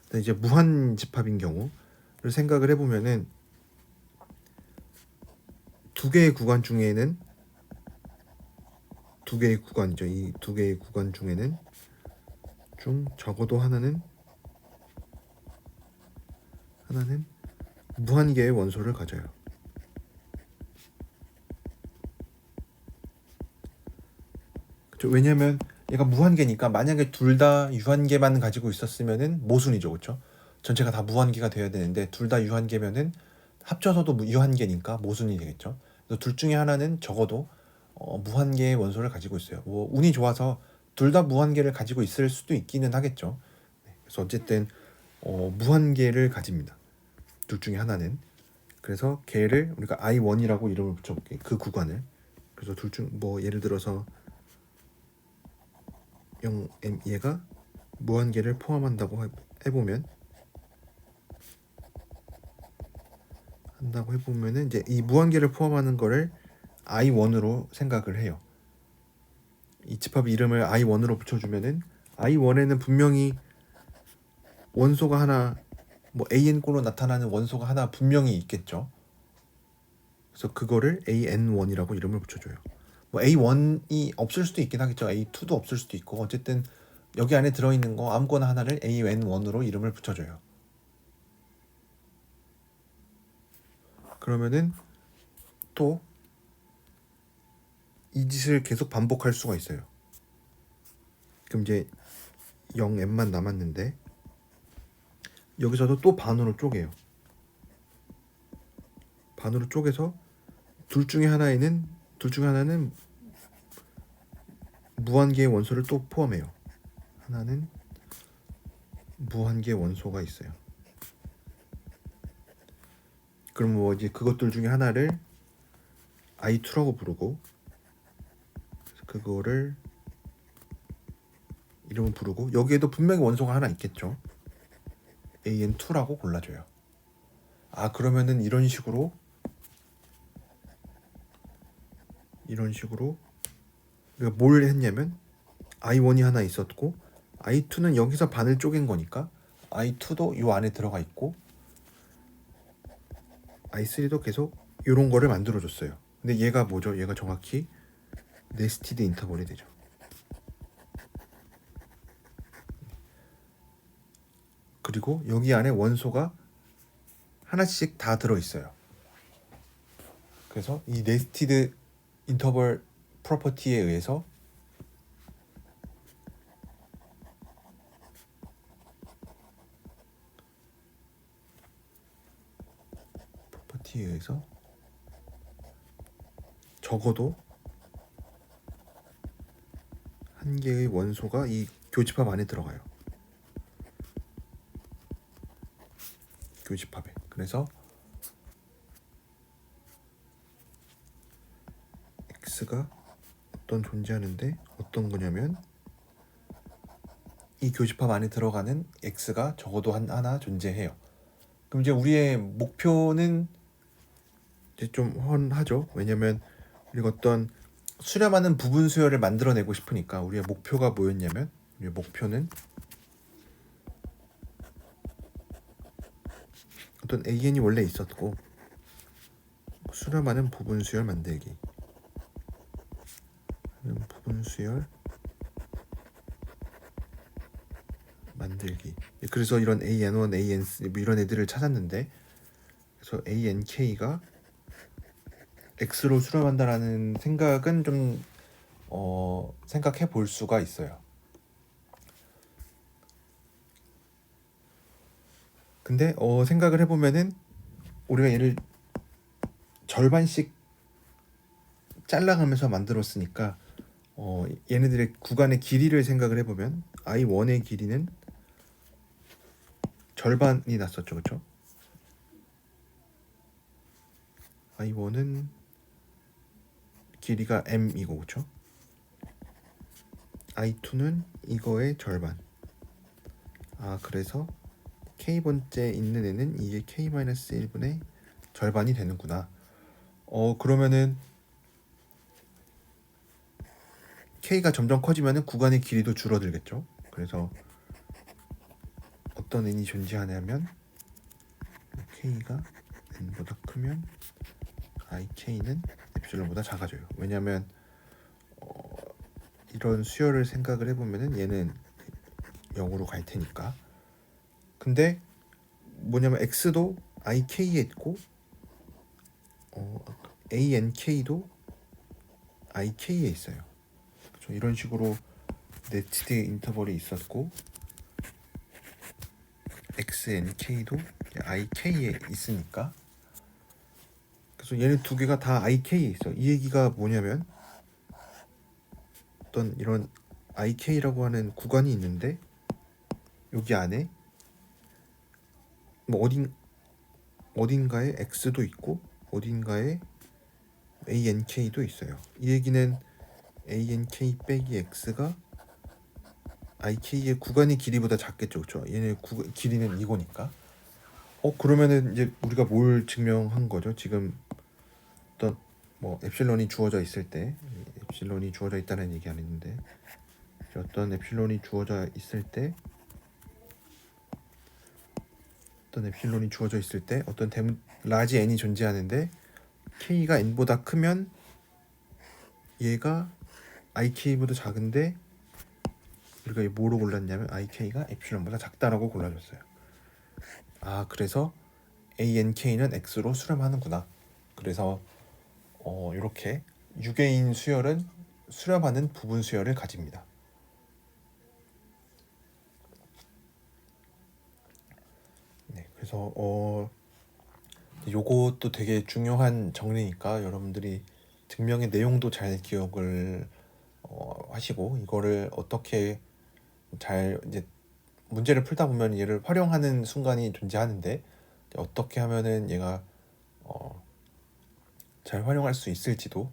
A: 근데 이제 무한 집합인 경우를 생각을 해보면은 두 개의 구간 중에는 두 개의 구간이죠. 이 두 개의 구간 중에는 적어도 하나는 무한계의 원소를 가져요. 그렇죠? 왜냐면 얘가 무한계니까 만약에 둘 다 유한계만 가지고 있었으면은 모순이죠. 그렇죠? 전체가 다 무한계가 돼야 되는데 둘 다 유한계면은 합쳐서도 유한계니까 모순이 되겠죠. 그래서 둘 중에 하나는 적어도 무한계의 원소를 가지고 있어요. 뭐 운이 좋아서 둘 다 무한계를 가지고 있을 수도 있기는 하겠죠. 그래서 어쨌든 무한계를 가집니다. 둘 중에 하나는. 그래서 걔를 우리가 I1이라고 이름을 붙여볼게. 그 구간을. 그래서 둘 중 뭐 예를 들어서 얘가 무한계를 포함한다고 해보면 한다고 해보면은 이제 이 무한계를 포함하는 거를 I1으로 생각을 해요. 이 집합 이름을 I1으로 붙여주면은 I1에는 분명히 원소가 하나 뭐 AN꼴로 나타나는 원소가 하나 분명히 있겠죠. 그래서 그거를 AN1이라고 이름을 붙여줘요. 뭐 A1이 없을 수도 있긴 하겠죠. A2도 없을 수도 있고 어쨌든 여기 안에 들어있는 거 아무거나 하나를 AN1으로 이름을 붙여줘요. 그러면은 또 이 짓을 계속 반복할 수가 있어요. 그럼 이제 0m만 남았는데 여기서도 또 반으로 쪼개요. 반으로 쪼개서 둘 중에 하나는 무한계의 원소를 또 포함해요. 하나는 무한계의 원소가 있어요. 그럼 뭐 이제 그것들 중에 하나를 I2라고 부르고 그거를 이름을 부르고 여기에도 분명히 원소가 하나 있겠죠. AN2라고 골라줘요. 아 그러면은 이런 식으로 우리가 뭘 했냐면 I1이 하나 있었고 I2는 여기서 반을 쪼갠 거니까 I2도 이 안에 들어가 있고 I3도 계속 이런 거를 만들어줬어요. 근데 얘가 뭐죠? 얘가 정확히 네스티드 인터벌이 되죠. 그리고 여기 안에 원소가 하나씩 다 들어있어요. 그래서 이 네스티드 인터벌 프로퍼티에 의해서 적어도 한 개의 원소가 이 교집합 안에 들어가요. 교집합에. 그래서 x가 존재하는데 어떤 거냐면 이 교집합 안에 들어가는 x가 적어도 하나 존재해요. 그럼 이제 우리의 목표는 이제 좀 훤하죠. 왜냐면 우리가 어떤 수렴하는 부분 수열을 만들어내고 싶으니까 우리의 목표가 뭐였냐면 우리의 목표는 어떤 AN이 원래 있었고 수렴하는 부분 수열 만들기. 부분 수열 만들기. 그래서 이런 AN1, AN3 뭐 이런 애들을 찾았는데 그래서 ANK가 X로 수렴한다라는 생각은 좀 생각해 볼 수가 있어요. 근데 생각을 해보면은 우리가 얘를 절반씩 잘라가면서 만들었으니까 얘네들의 구간의 길이를 생각을 해보면 I1의 길이는 절반이 났었죠, 그렇죠? I1은 길이가 m이고, 그렇죠? I2는 이거의 절반. 아, 그래서 k번째 있는 애는 이게 k-1분의 절반이 되는구나. 그러면은 k가 점점 커지면은 구간의 길이도 줄어들겠죠. 그래서 어떤 n이 존재하냐면 k가 n보다 크면 ik는 엡실론보다 작아져요. 왜냐면 이런 수열을 생각을 해보면은 얘는 0으로 갈 테니까. 근데 뭐냐면 x도 ik에 있고 ank도 ik에 있어요. 그렇죠? 이런 식으로 네스티드 인터벌이 있었고 xnk도 ik에 있으니까 그래서 얘네 두 개가 다 IK에 있어. 이 얘기가 뭐냐면 어떤 이런 IK라고 하는 구간이 있는데 여기 안에 뭐 어딘가에 X도 있고 어딘가에 ANK도 있어요. 이 얘기는 ANK 빼기 X가 IK의 구간의 길이보다 작겠죠, 그렇죠? 얘네 길이는 이거니까. 그러면은 이제 우리가 뭘 증명한 거죠? 지금 어떤 뭐 엡실론이 주어져 있을 때, 엡실론이 주어져 있다는 얘기 안 했는데, 어떤 엡실론이 주어져 있을 때, 어떤 라지 n이 존재하는데 k가 n보다 크면 얘가 ik보다 작은데 우리가 뭐로 골랐냐면 ik가 엡실론보다 작다라고 골라줬어요. 그래서 ank는 x로 수렴하는구나. 그래서 이렇게 유괴인 수열은 수렴하는 부분 수열을 가집니다. 네, 그래서 요것도 되게 중요한 정리니까 여러분들이 증명의 내용도 잘 기억을 하시고 이거를 어떻게 잘 이제 문제를 풀다 보면 얘를 활용하는 순간이 존재하는데 어떻게 하면은 얘가 잘 활용할 수 있을지도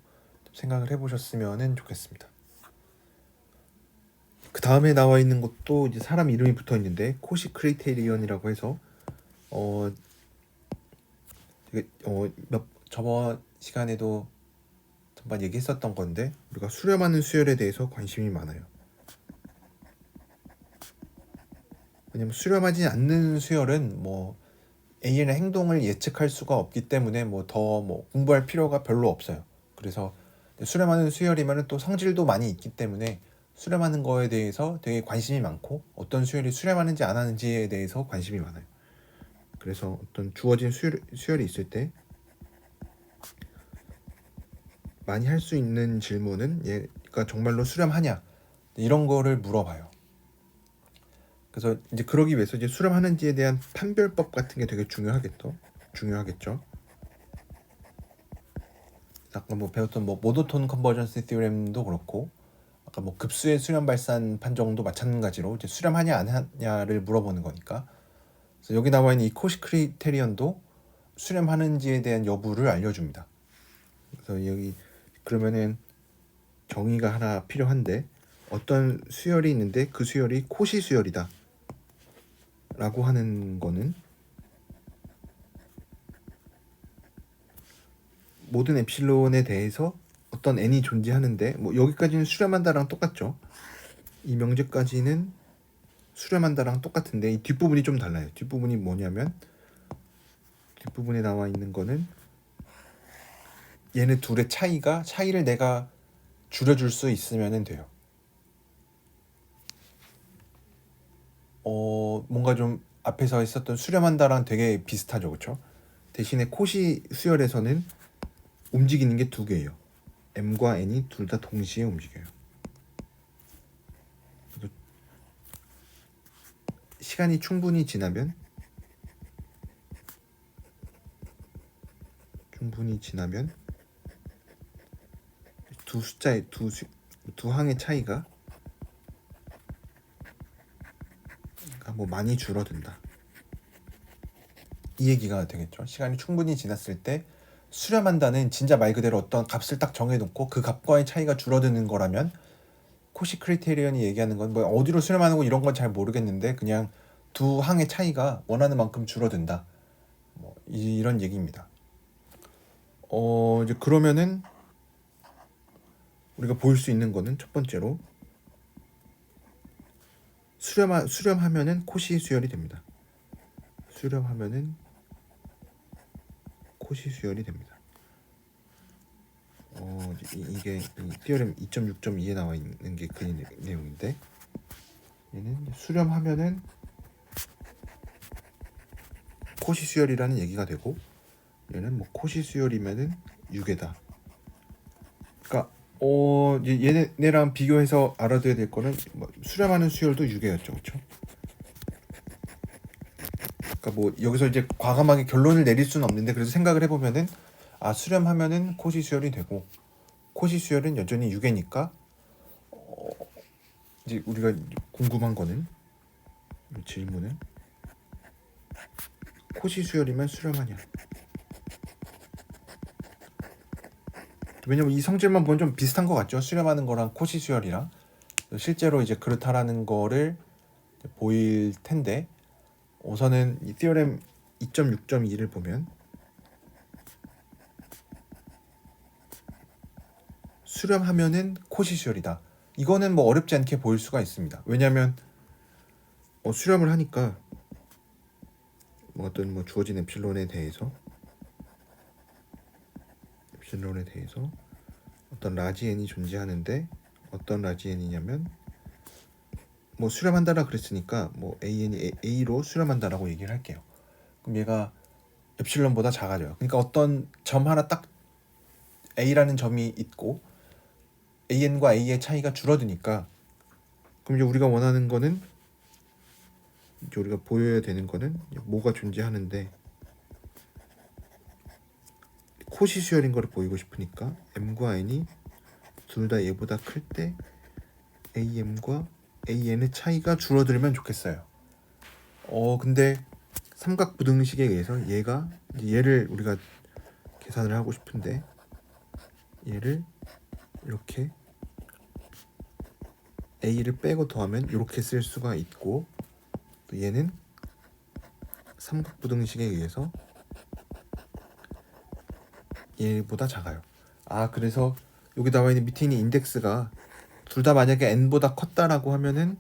A: 생각을 해보셨으면 좋겠습니다. 그 다음에 나와 있는 것도 이제 사람 이름이 붙어 있는데 코시 크리테리언이라고 해서 저번 시간에도 잠깐 얘기했었던 건데 우리가 수렴하는 수열에 대해서 관심이 많아요. 왜냐면 수렴하지 않는 수열은 뭐 A의 행동을 예측할 수가 없기 때문에 더 공부할 필요가 별로 없어요. 그래서 수렴하는 수열이면 또 성질도 많이 있기 때문에 수렴하는 거에 대해서 되게 관심이 많고 어떤 수열이 수렴하는지 안 하는지에 대해서 관심이 많아요. 그래서 어떤 주어진 수열이 있을 때 많이 할 수 있는 질문은 얘가 정말로 수렴하냐 이런 거를 물어봐요. 그래서 이제 그러기 위해서 이제 수렴하는지에 대한 판별법 같은 게 되게 중요하겠죠. 아까 배웠던 모노톤 컨버전스 티오렘도 그렇고 아까 급수의 수렴 발산 판정도 마찬가지로 이제 수렴하냐 안 하냐를 물어보는 거니까. 그래서 여기 나와 있는 이 코시 크리테리언도 수렴하는지에 대한 여부를 알려줍니다. 그래서 여기 그러면은 정의가 하나 필요한데 어떤 수열이 있는데 그 수열이 코시 수열이다 라고 하는 거는 모든 엡실론에 대해서 어떤 n이 존재하는데 여기까지는 수렴한다랑 똑같죠. 이 명제까지는 수렴한다랑 똑같은데 이 뒷부분이 좀 달라요. 뒷부분이 뭐냐면 뒷부분에 나와 있는 거는 얘네 둘의 차이를 내가 줄여줄 수 있으면 돼요. 뭔가 좀 앞에서 했었던 수렴한다랑 되게 비슷하죠, 그렇죠? 대신에 코시 수열에서는 움직이는 게 두 개예요. m과 n이 둘 다 동시에 움직여요. 시간이 충분히 지나면 두 숫자의 두 항의 차이가 많이 줄어든다. 이 얘기가 되겠죠. 시간이 충분히 지났을 때 수렴한다는 진짜 말 그대로 어떤 값을 딱 정해놓고 그 값과의 차이가 줄어드는 거라면 코시 크리테리언이 얘기하는 건 어디로 수렴하는 거 이런 건 잘 모르겠는데 그냥 두 항의 차이가 원하는 만큼 줄어든다. 이런 얘기입니다. 이제 그러면은 우리가 볼 수 있는 거는 첫 번째로 수렴하면은 코시 수열이 됩니다. 수렴하면은 코시 수열이 됩니다. 이게 티어렘 2.6.2에 나와 있는 게 그 내용인데 얘는 수렴하면은 코시 수열이라는 얘기가 되고 얘는 코시 수열이면은 유괴다. 그러니까 얘네랑 비교해서 알아둬야 될 거는 수렴하는 수열도 유괴였죠, 그렇죠? 그러니까 여기서 이제 과감하게 결론을 내릴 수는 없는데 그래서 생각을 해보면은 수렴하면은 코시 수열이 되고 코시 수열은 여전히 유계니까 이제 우리가 궁금한 거는 이 질문은 코시 수열이면 수렴하냐? 왜냐면 이 성질만 보면 좀 비슷한 것 같죠? 수렴하는 거랑 코시 수열이랑 실제로 이제 그렇다라는 거를 보일 텐데 우선은 이 티어렘 2.6.2를 보면 수렴하면은 코시 수열이다. 이거는 뭐 어렵지 않게 보일 수가 있습니다. 왜냐하면 수렴을 하니까 어떤 주어진 엡실론에 대해서 어떤 라지 n이 존재하는데 어떤 라지 n이냐면 수렴한다라 그랬으니까 an이 a로 수렴한다라고 얘기를 할게요. 그럼 얘가 엡실론보다 작아져요. 그러니까 어떤 점 하나 딱 a라는 점이 있고 an과 a의 차이가 줄어드니까 그럼 이제 우리가 원하는 거는 이제 우리가 보여야 되는 거는 뭐가 존재하는데 코시 수열인 거를 보이고 싶으니까 m과 n이 둘 다 얘보다 클 때 am과 an의 차이가 줄어들면 좋겠어요. 근데 삼각 부등식에 의해서 얘를 우리가 계산을 하고 싶은데 얘를 이렇게 a를 빼고 더하면 이렇게 쓸 수가 있고 또 얘는 삼각 부등식에 의해서 얘보다 작아요. 그래서 여기 나와 있는 밑에 있는 인덱스가 둘 다 만약에 n보다 컸다라고 하면은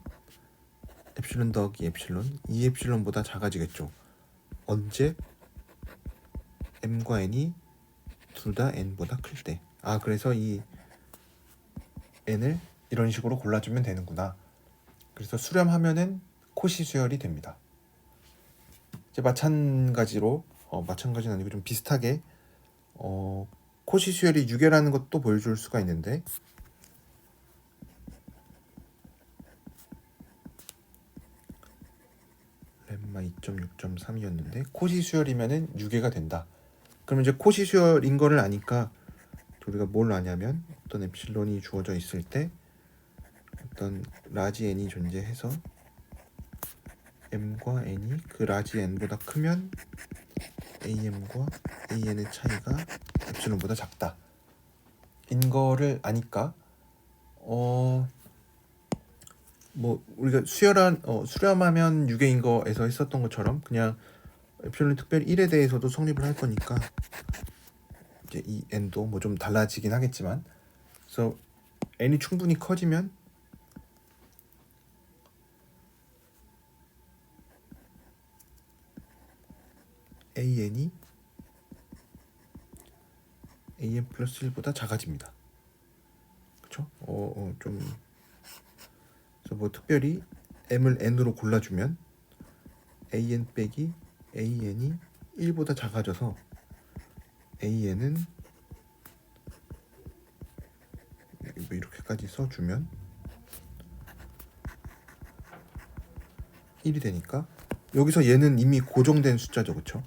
A: 엡실론 더하기 엡실론 2엡실론보다 작아지겠죠. 언제? m과 n이 둘 다 n보다 클 때. 그래서 이 n을 이런 식으로 골라주면 되는구나. 그래서 수렴하면은 코시 수열이 됩니다. 이제 마찬가지로 마찬가지는 아니고 좀 비슷하게 코시 수열이 유계라는 것도 보여줄 수가 있는데 렘마 2.6.3이었는데 코시 수열이면은 유계가 된다. 그럼 이제 코시 수열인 거를 아니까 우리가 뭘 아냐면 어떤 엡실론이 주어져 있을 때 어떤 라지 n이 존재해서 m과 n이 그 라지 n보다 크면 am과 an의 차이가 엡실론보다 작다. 인 거를 아니까 우리가 수렴하면 유계인 거에서 했었던 것처럼 그냥 엡실론 특별 1에 대해서도 성립을 할 거니까 이제 이 n도 좀 달라지긴 하겠지만 그래서 n이 충분히 커지면 an이 an 플러스 1보다 작아집니다. 그쵸? 좀 그래서 특별히 m을 n으로 골라주면 an 빼기 an이 1보다 작아져서 an은 이렇게까지 써주면 1이 되니까 여기서 얘는 이미 고정된 숫자죠. 그쵸?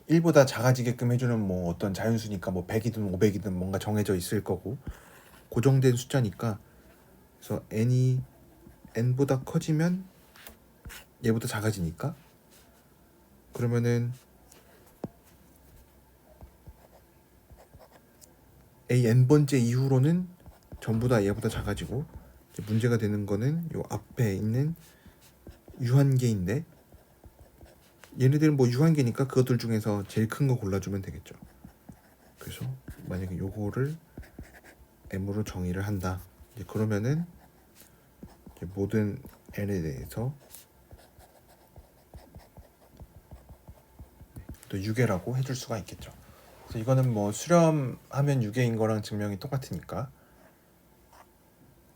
A: 1보다 작아지게끔 해주는 어떤 자연수니까 100이든 500이든 뭔가 정해져 있을 거고 고정된 숫자니까 그래서 n이 n보다 커지면 얘보다 작아지니까 그러면은 a n번째 이후로는 전부 다 얘보다 작아지고 문제가 되는 거는 요 앞에 있는 유한계인데 얘네들은 유한계니까 그것들 중에서 제일 큰 거 골라주면 되겠죠. 그래서 만약에 요거를 m으로 정의를 한다. 그러면은 모든 n에 대해서 또 유계라고 해줄 수가 있겠죠. 그래서 이거는 수렴하면 유계인 거랑 증명이 똑같으니까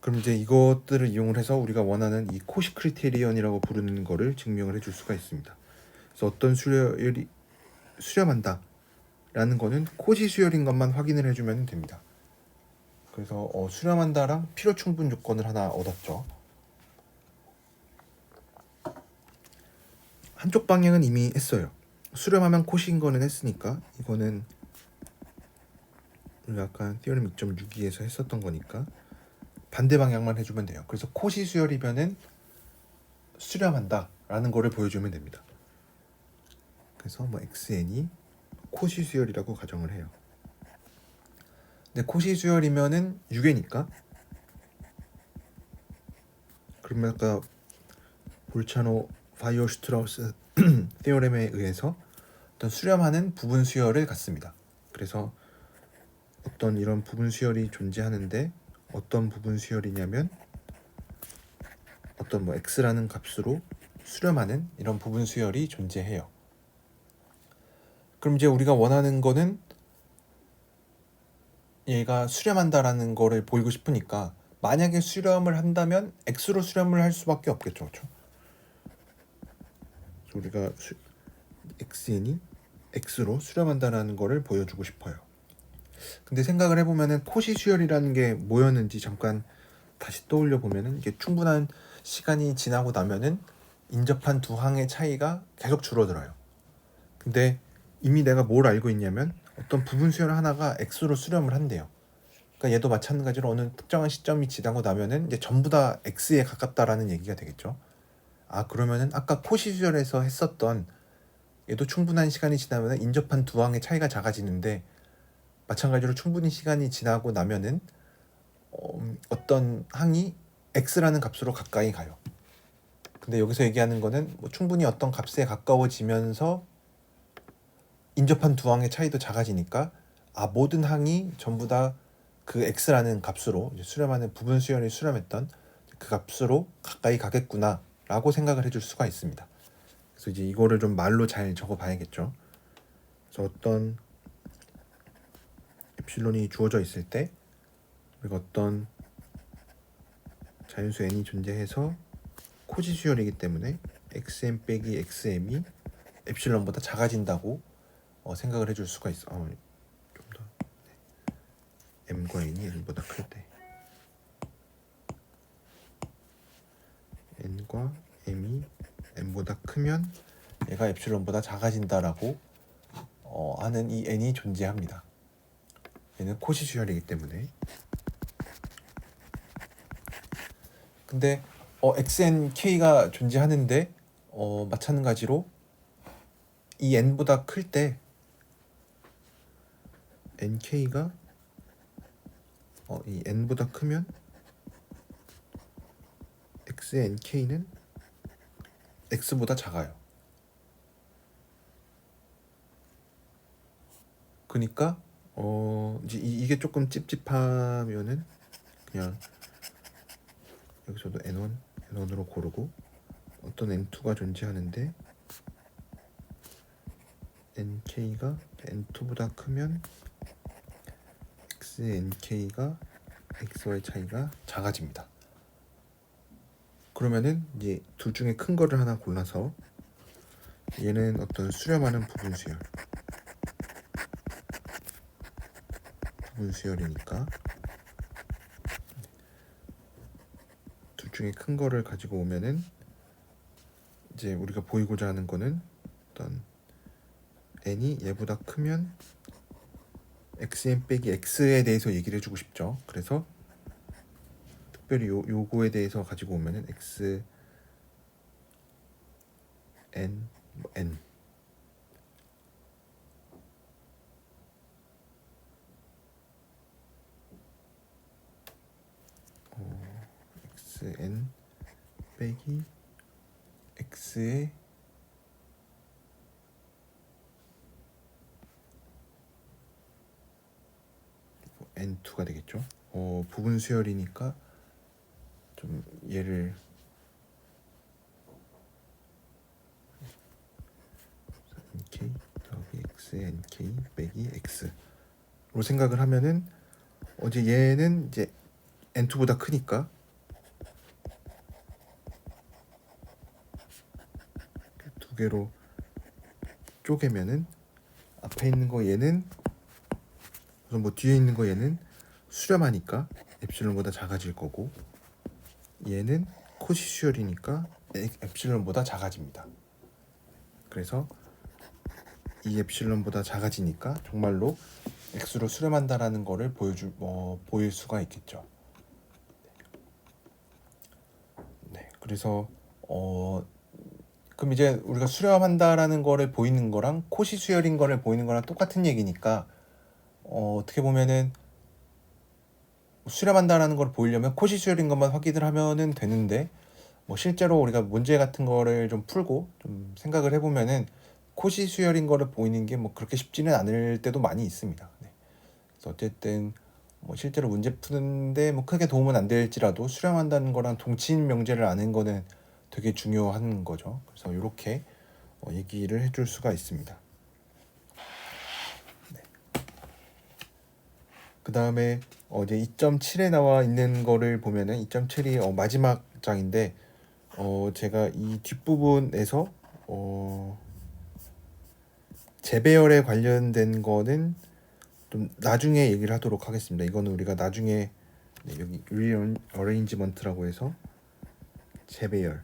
A: 그럼 이제 이것들을 이용을 해서 우리가 원하는 이 코시 크리테리언이라고 부르는 거를 증명을 해줄 수가 있습니다. 그래서 어떤 수열이 수렴한다 라는 거는 코시 수열인 것만 확인을 해주면 됩니다. 그래서 수렴한다랑 필요 충분 조건을 하나 얻었죠. 한쪽 방향은 이미 했어요. 수렴하면 코시인 거는 했으니까 이거는 우리가 아까 티어럼 2.62에서 했었던 거니까 반대 방향만 해주면 돼요. 그래서 코시 수열이면은 수렴한다 라는 거를 보여주면 됩니다. 그래서 뭐 xn이 코시 수열이라고 가정을 해요. 근데 코시 수열이면은 6회니까 그러면 아까 볼차노 바이오슈트라우스 테오렘에 의해서 어떤 수렴하는 부분 수열을 갖습니다. 그래서 어떤 이런 부분 수열이 존재하는데 어떤 부분 수열이냐면 어떤 뭐 x라는 값으로 수렴하는 이런 부분 수열이 존재해요. 그럼 이제 우리가 원하는 거는 얘가 수렴한다라는 거를 보이고 싶으니까 만약에 수렴을 한다면 x로 수렴을 할 수밖에 없겠죠. 그렇죠? 우리가 xn이 x로 수렴한다라는 거를 보여주고 싶어요. 근데 생각을 해보면은 코시 수열이라는 게 뭐였는지 잠깐 다시 떠올려 보면은 이게 충분한 시간이 지나고 나면은 인접한 두 항의 차이가 계속 줄어들어요. 근데 이미 내가 뭘 알고 있냐면 어떤 부분 수열 하나가 x로 수렴을 한대요. 그러니까 얘도 마찬가지로 어느 특정한 시점이 지나고 나면은 이제 전부 다 x에 가깝다라는 얘기가 되겠죠. 아, 그러면은 아까 코시 수열에서 했었던 얘도 충분한 시간이 지나면 인접한 두 항의 차이가 작아지는데 마찬가지로 충분히 시간이 지나고 나면은 어떤 항이 x라는 값으로 가까이 가요. 근데 여기서 얘기하는 거는 뭐 충분히 어떤 값에 가까워지면서 인접한 두 항의 차이도 작아지니까 아, 모든 항이 전부 다 그 x라는 값으로 수렴하는 부분 수열이 수렴했던 그 값으로 가까이 가겠구나 라고 생각을 해줄 수가 있습니다. 그래서 이제 이거를 좀 말로 잘 적어 봐야겠죠. 그래서 어떤 엡실론이 주어져 있을 때 우리가 어떤 자연수 n이 존재해서 코시 수열이기 때문에 xm 빼기 xm이 엡실론보다 작아진다고 생각을 해줄 수가 있어. 좀 더 m과 n이 n보다 클 때 n과 m이 n보다 크면 얘가 엡실론보다 작아진다라고 하는 이 n이 존재합니다. 얘는 코시 수열이기 때문에. 근데 xnk가 존재하는데 마찬가지로 이 n보다 클 때 nk가 이 n보다 크면 x의 nk는 x보다 작아요. 그러니까 이제 이게 조금 찝찝하면은 그냥 여기서도 n1으로 고르고 어떤 n2가 존재하는데 nk가 n2보다 크면 x의 nk가 x와의 차이가 작아집니다. 그러면은 이제 둘 중에 큰 거를 하나 골라서 얘는 어떤 수렴하는 부분 수열이니까 둘 중에 큰 거를 가지고 오면은 이제 우리가 보이고자 하는 거는 어떤 n이 얘보다 크면 xn 빼기 x에 대해서 얘기를 해주고 싶죠. 그래서 특별히 요거에 대해서 가지고 오면은 x n n xn 빼기 x의 n2가 되겠죠. 부분 수열이니까 좀 얘를 nk 더하기 x의 nk 빼기 x로 생각을 하면은 어제 얘는 이제 n2보다 크니까 두 개로 쪼개면은 앞에 있는 거 얘는 우선 뭐 뒤에 있는 거 얘는 수렴하니까 엡실론보다 작아질 거고 얘는 코시 수열이니까 엡실론보다 작아집니다. 그래서 이 엡실론보다 작아지니까 정말로 x로 수렴한다라는 거를 보일 수가 있겠죠. 네, 그래서 그럼 이제 우리가 수렴한다라는 거를 보이는 거랑 콧이 수열인 거를 보이는 거랑 똑같은 얘기니까 어떻게 보면은 수렴한다라는 걸 보이려면 콧이 수열인 것만 확인을 하면은 되는데 뭐 실제로 우리가 문제 같은 거를 좀 풀고 좀 생각을 해보면은 콧이 수열인 거를 보이는 게 뭐 그렇게 쉽지는 않을 때도 많이 있습니다. 네. 그래서 어쨌든 뭐 실제로 문제 푸는데 뭐 크게 도움은 안 될지라도 수렴한다는 거랑 동치인 명제를 아는 거는 되게 중요한 거죠. 그래서 이렇게 얘기를 해줄 수가 있습니다. 네. 그 다음에 이제 2.7에 나와 있는 거를 보면은 2.7이 마지막 장인데 제가 이 뒷부분에서 재배열에 관련된 거는 좀 나중에 얘기를 하도록 하겠습니다. 이거는 우리가 나중에 여기 rearrangement라고 해서 재배열이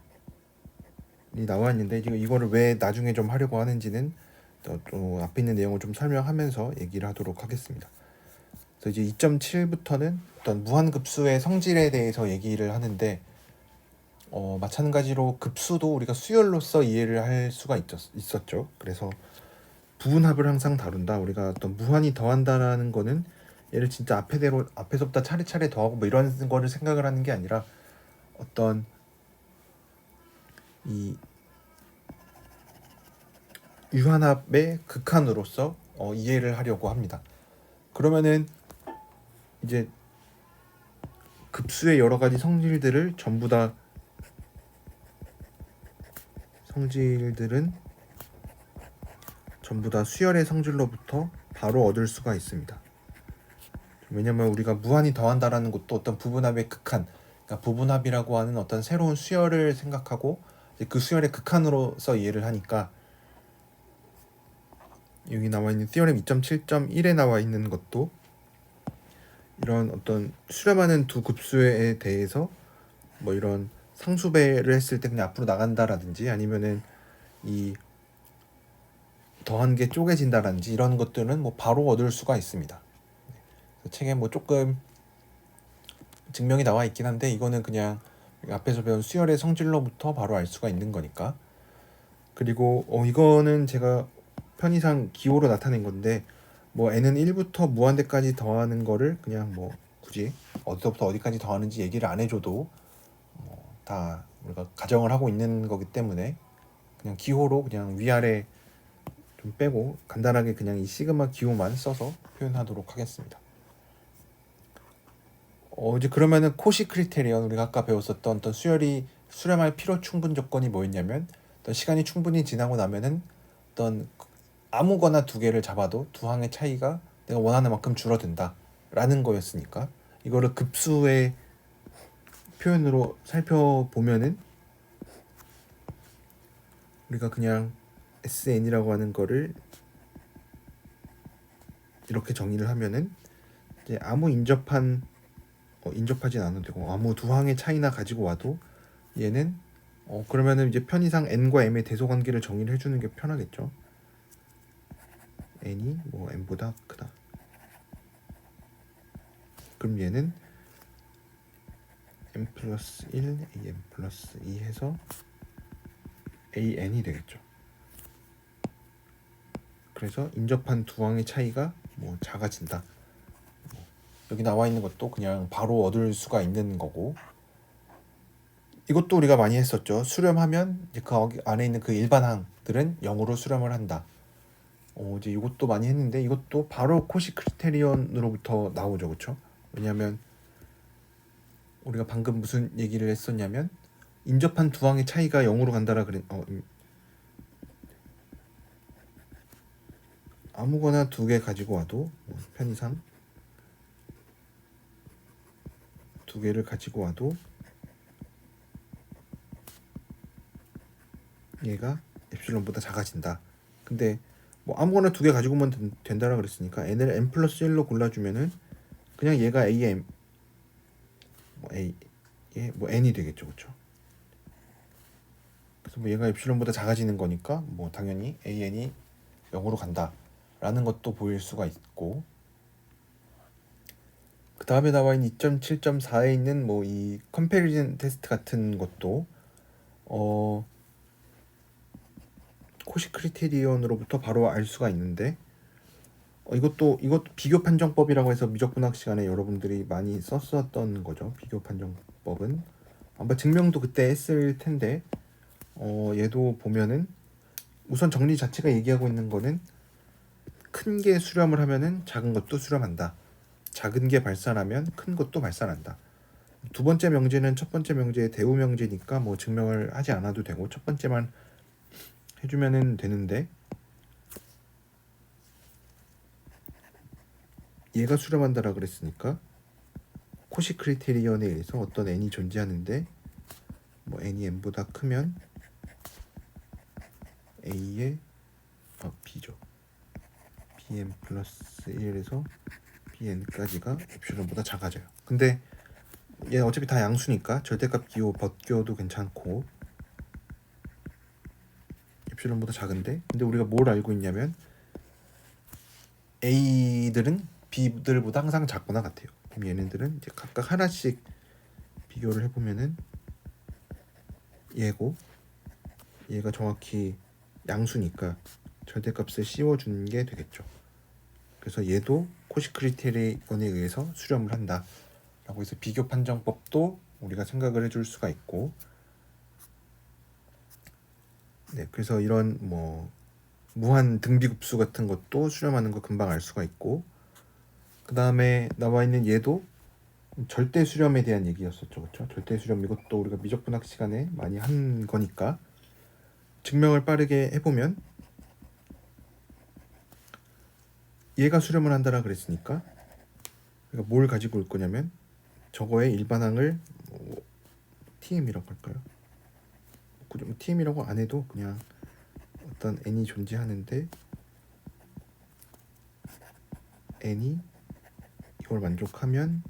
A: 나와 있는데 이거를 왜 나중에 좀 하려고 하는지는 또 앞에 있는 내용을 좀 설명하면서 얘기를 하도록 하겠습니다. 그래서 이제 2.7부터는 어떤 무한급수의 성질에 대해서 얘기를 하는데 마찬가지로 급수도 우리가 수열로서 이해를 할 수가 있었죠. 그래서 부분합을 항상 다룬다. 우리가 어떤 무한히 더한다라는 거는 얘를 진짜 앞에서부터 차례차례 더하고 뭐 이런 거를 생각을 하는 게 아니라 어떤 이 유한합의 극한으로서 이해를 하려고 합니다. 그러면은 이제 급수의 여러 가지 성질들은 전부 다 수열의 성질로부터 바로 얻을 수가 있습니다. 왜냐면 우리가 무한히 더한다라는 것도 어떤 부분합의 극한, 그러니까 부분합이라고 하는 어떤 새로운 수열을 생각하고 그 수열의 극한으로서 이해를 하니까 여기 나와 있는 티어렘 2.7.1에 나와 있는 것도 이런 어떤 수렴하는 두 급수에 대해서 뭐 이런 상수배를 했을 때 그냥 앞으로 나간다라든지 아니면은 이 더한 게 쪼개진다라든지 이런 것들은 뭐 바로 얻을 수가 있습니다. 책에 뭐 조금 증명이 나와 있긴 한데 이거는 그냥 앞에서 배운 수열의 성질로부터 바로 알 수가 있는 거니까. 그리고 이거는 제가 편의상 기호로 나타낸 건데 뭐 n은 1부터 무한대까지 더하는 거를 그냥 뭐 굳이 어디서부터 어디까지 더하는지 얘기를 안 해줘도 다 우리가 가정을 하고 있는 거기 때문에 그냥 기호로 그냥 위아래 좀 빼고 간단하게 그냥 이 시그마 기호만 써서 표현하도록 하겠습니다. 이제 그러면은 코시 크리테리언 우리가 아까 배웠었던 어떤 수열이 수렴할 필요 충분 조건이 뭐였냐면 어떤 시간이 충분히 지나고 나면은 어떤 아무거나 두 개를 잡아도 두 항의 차이가 내가 원하는 만큼 줄어든다라는 거였으니까 이거를 급수의 표현으로 살펴보면은 우리가 그냥 SN이라고 하는 거를 이렇게 정의를 하면은 이제 아무 인접하진 않아도 되고 아무 두 항의 차이나 가지고 와도 얘는 그러면은 이제 편의상 n과 m의 대소 관계를 정의를 해주는 게 편하겠죠. n이 뭐 m보다 크다. 그럼 얘는 m 플러스 1, am 플러스 2 해서 an이 되겠죠. 그래서 인접한 두 항의 차이가 뭐 작아진다. 여기 나와 있는 것도 그냥 바로 얻을 수가 있는 거고 이것도 우리가 많이 했었죠. 수렴하면 이제 그 안에 있는 그 일반항들은 0으로 수렴을 한다. 이제 이것도 많이 했는데 이것도 바로 코시 크리테리언으로부터 나오죠, 그렇죠? 왜냐하면 우리가 방금 무슨 얘기를 했었냐면 인접한 두 항의 차이가 0으로 간다라 그랬. 아무거나 두 개 가지고 와도 편의상 두 개를 가지고 와도 얘가 엡실론보다 작아진다. 근데 뭐 아무거나 두 개 가지고 오면 된다라 그랬으니까 n을 n 플러스 1로 골라주면은 그냥 얘가 a의 뭐 n이 되겠죠, 그렇죠? 그래서 뭐 얘가 엡실론보다 작아지는 거니까 뭐 당연히 AN이 0으로 간다라는 것도 보일 수가 있고, 그 다음에 나와 있는 2.7.4에 있는 뭐 이 컴패리즌 테스트 같은 것도 코시 크리테리온으로부터 바로 알 수가 있는데, 이것도 비교 판정법이라고 해서 미적분학 시간에 여러분들이 많이 썼었던 거죠. 비교 판정법은 아마 증명도 그때 했을 텐데, 얘도 보면은 우선 정리 자체가 얘기하고 있는 거는 큰 게 수렴을 하면은 작은 것도 수렴한다. 작은 게 발산하면 큰 것도 발산한다. 두 번째 명제는 첫 번째 명제의 대우 명제니까 뭐 증명을 하지 않아도 되고 첫 번째만 해주면은 되는데, 얘가 수렴한다라 그랬으니까 코시 크리테리온에 의해서 어떤 n이 존재하는데, 뭐 n이 n보다 크면 a의 b죠. bn 플러스 1에서 bn까지가 엡실론보다 작아져요. 근데 얘 어차피 다 양수니까 절대값 기호 벗겨도 괜찮고 엡실론보다 작은데, 근데 우리가 뭘 알고 있냐면 a들은 b들보다 항상 작거나 같아요. 그럼 얘네들은 이제 각각 하나씩 비교를 해보면은 얘고, 얘가 정확히 양수니까 절대값을 씌워주는 게 되겠죠. 그래서 얘도 코시 크리테리온에 의해서 수렴을 한다 라고 해서 비교 판정법도 우리가 생각을 해줄 수가 있고, 네, 그래서 이런 뭐 무한 등비급수 같은 것도 수렴하는 거 금방 알 수가 있고, 그 다음에 나와 있는 얘도 절대 수렴에 대한 얘기였었죠. 그렇죠? 절대 수렴, 이것도 우리가 미적분학 시간에 많이 한 거니까 증명을 빠르게 해보면, 얘가 수렴을 한다라 그랬으니까 그러니까 뭘 가지고 올 거냐면 저거의 일반항을 뭐 TM이라고 할까요? TM이라고 안 해도 그냥 어떤 n이 존재하는데 n이 이걸 만족하면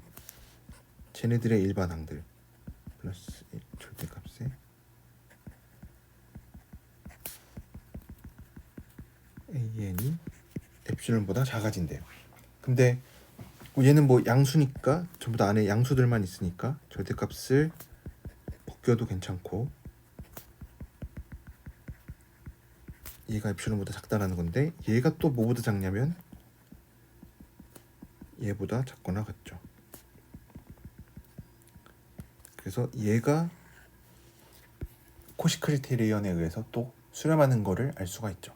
A: 쟤네들의 일반항들 플러스 1 절대값에 AN이 엡실론보다 작아진대요. 근데 얘는 뭐 양수니까 전부 다 안에 양수들만 있으니까 절대값을 벗겨도 괜찮고, 얘가 엡실론보다 작다라는 건데 얘가 또 뭐보다 작냐면 얘보다 작거나 같죠. 그래서 얘가 코시 크리테리온에 의해서 또 수렴하는 거를 알 수가 있죠.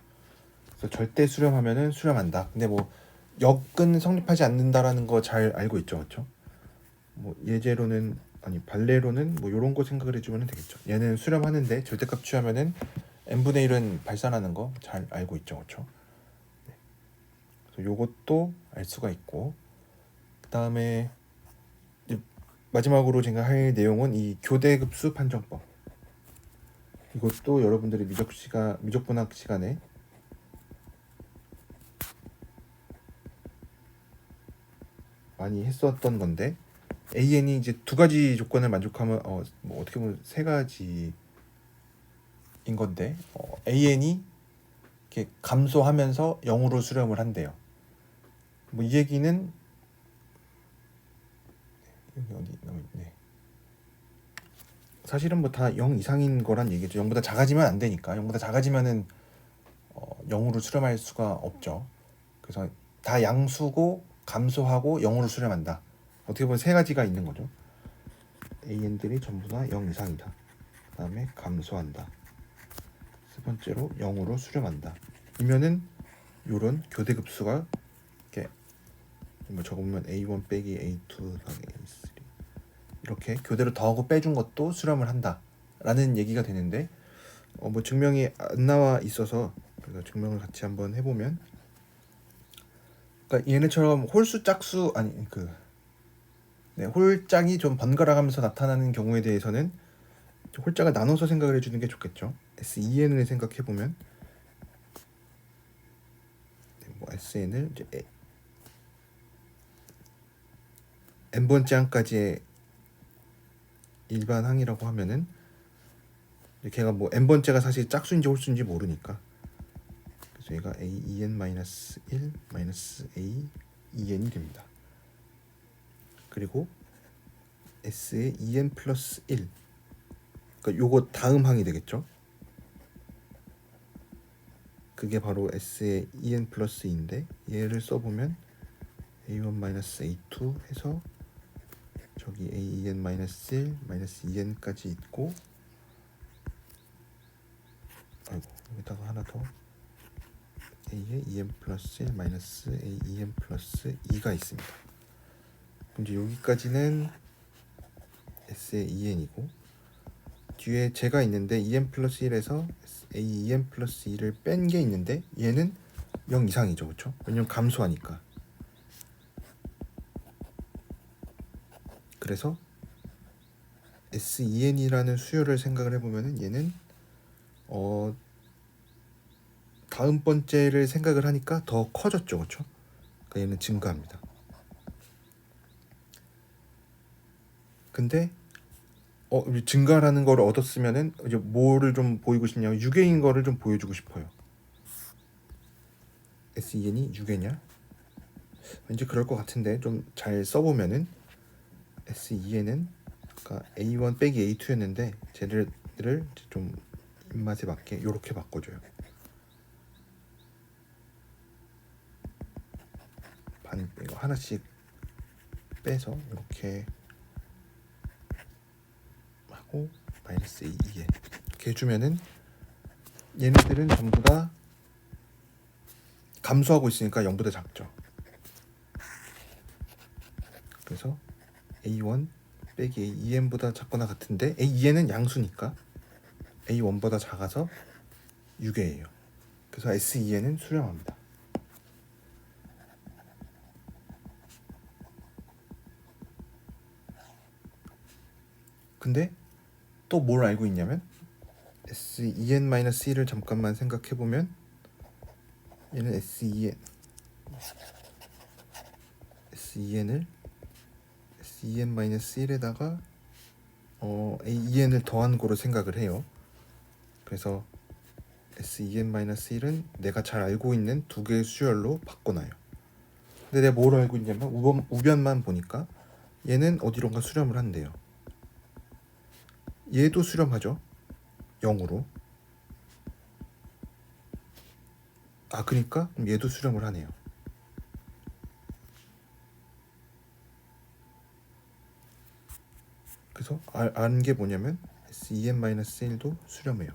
A: 그래서 절대 수렴하면은 수렴한다. 근데 뭐 역은 성립하지 않는다라는 거 잘 알고 있죠, 그렇죠? 뭐 예제로는 아니 발레로는 뭐 이런 거 생각을 해주면 되겠죠. 얘는 수렴하는데 절대값 취하면은 n분의 1은 발산하는 거 잘 알고 있죠, 그렇죠? 네. 그래서 요것도 알 수가 있고, 그 다음에 마지막으로 제가 할 내용은 이 교대급수 판정법. 이것도 여러분들이 미적분학 시간에 많이 했었던 건데, AN이 이제 두 가지 조건을 만족하면 뭐 어떻게 보면 세 가지인 건데, AN이 이렇게 감소하면서 0으로 수렴을 한대요. 뭐 이 얘기는 여기 어디 네. 사실은 뭐 다 0 이상인 거란 얘기죠. 0보다 작아지면 안 되니까. 0보다 작아지면은 0으로 수렴할 수가 없죠. 그래서 다 양수고 감소하고 0으로 수렴한다. 어떻게 보면 세 가지가 있는 거죠. AN들이 전부 다 0 이상이다. 그 다음에 감소한다. 세 번째로 0으로 수렴한다. 이면은 요런 교대급수가 이렇게 뭐 적으면 A1 빼기 A2 더하기 A3 이렇게 교대로 더하고 빼준 것도 수렴을 한다 라는 얘기가 되는데, 뭐 증명이 안 나와 있어서 그래서 증명을 같이 한번 해보면, 그러니까 얘네처럼 홀수 짝수 아니 홀짝이 좀 번갈아가면서 나타나는 경우에 대해서는 홀짝을 나눠서 생각을 해주는 게 좋겠죠. SEN을 생각해보면 뭐 SN을 이제 n번째 항까지의 일반항이라고 하면은 걔가 뭐 n번째가 사실 짝수인지 홀수인지 모르니까, 그래서 얘가 a2n-1 a2n이 됩니다. 그리고 s의 2n 플러스 1, 그러니까 요거 다음 항이 되겠죠. 그게 바로 s의 2n 플러스 2인데 얘를 써보면 a1 a2 해서 저기 a2n 1 2n까지 있고, 아이고 여기다가 하나 더 a의 2n 플러스 1 a2n 플러스 2가 있습니다. 그럼 이제 여기까지는 s의 2n이고, 뒤에 제가 있는데 2n 플러스 1에서 a 2n 플러스 2를 뺀 게 있는데 얘는 0 이상이죠, 그렇죠? 왜냐면 감소하니까. 그래서 S2n이라는 수열을 생각을 해보면은 얘는 다음 번째를 생각을 하니까 더 커졌죠, 그렇죠? 그러니까 얘는 증가합니다. 근데 증가라는 걸 얻었으면은 이제 뭐를 좀 보이고 싶냐면 6회인 거를 좀 보여주고 싶어요. S2n이 6회냐? 왠지 그럴 것 같은데 좀 잘 써보면은 S2n은 아까 A1 빼기 A2였는데 쟤를 좀 입맛에 맞게 이렇게 바꿔줘요. 이거 하나씩 빼서 이렇게 하고 마이너스 2에 이렇게 해주면은 얘네들은 전부 다 감소하고 있으니까 0보다 작죠. 그래서 A1 빼기 A2n보다 작거나 같은데 A2n은 양수니까 A1보다 작아서 6회예요. 그래서 S2n은 수렴합니다. 근데 또 뭘 알고 있냐면 S2n-1을 잠깐만 생각해보면 얘는 S2n을 S2n-1에다가 A2n을 더한 거로 생각을 해요. 그래서 S2n-1은 내가 잘 알고 있는 두 개의 수열로 바꿔놔요. 근데 내가 뭘 알고 있냐면 우변만 보니까 얘는 어디론가 수렴을 한대요. 얘도 수렴하죠. 0으로. 그러니까 얘도 수렴을 하네요. 그래서 아는 게 뭐냐면 S2n-1도 수렴해요.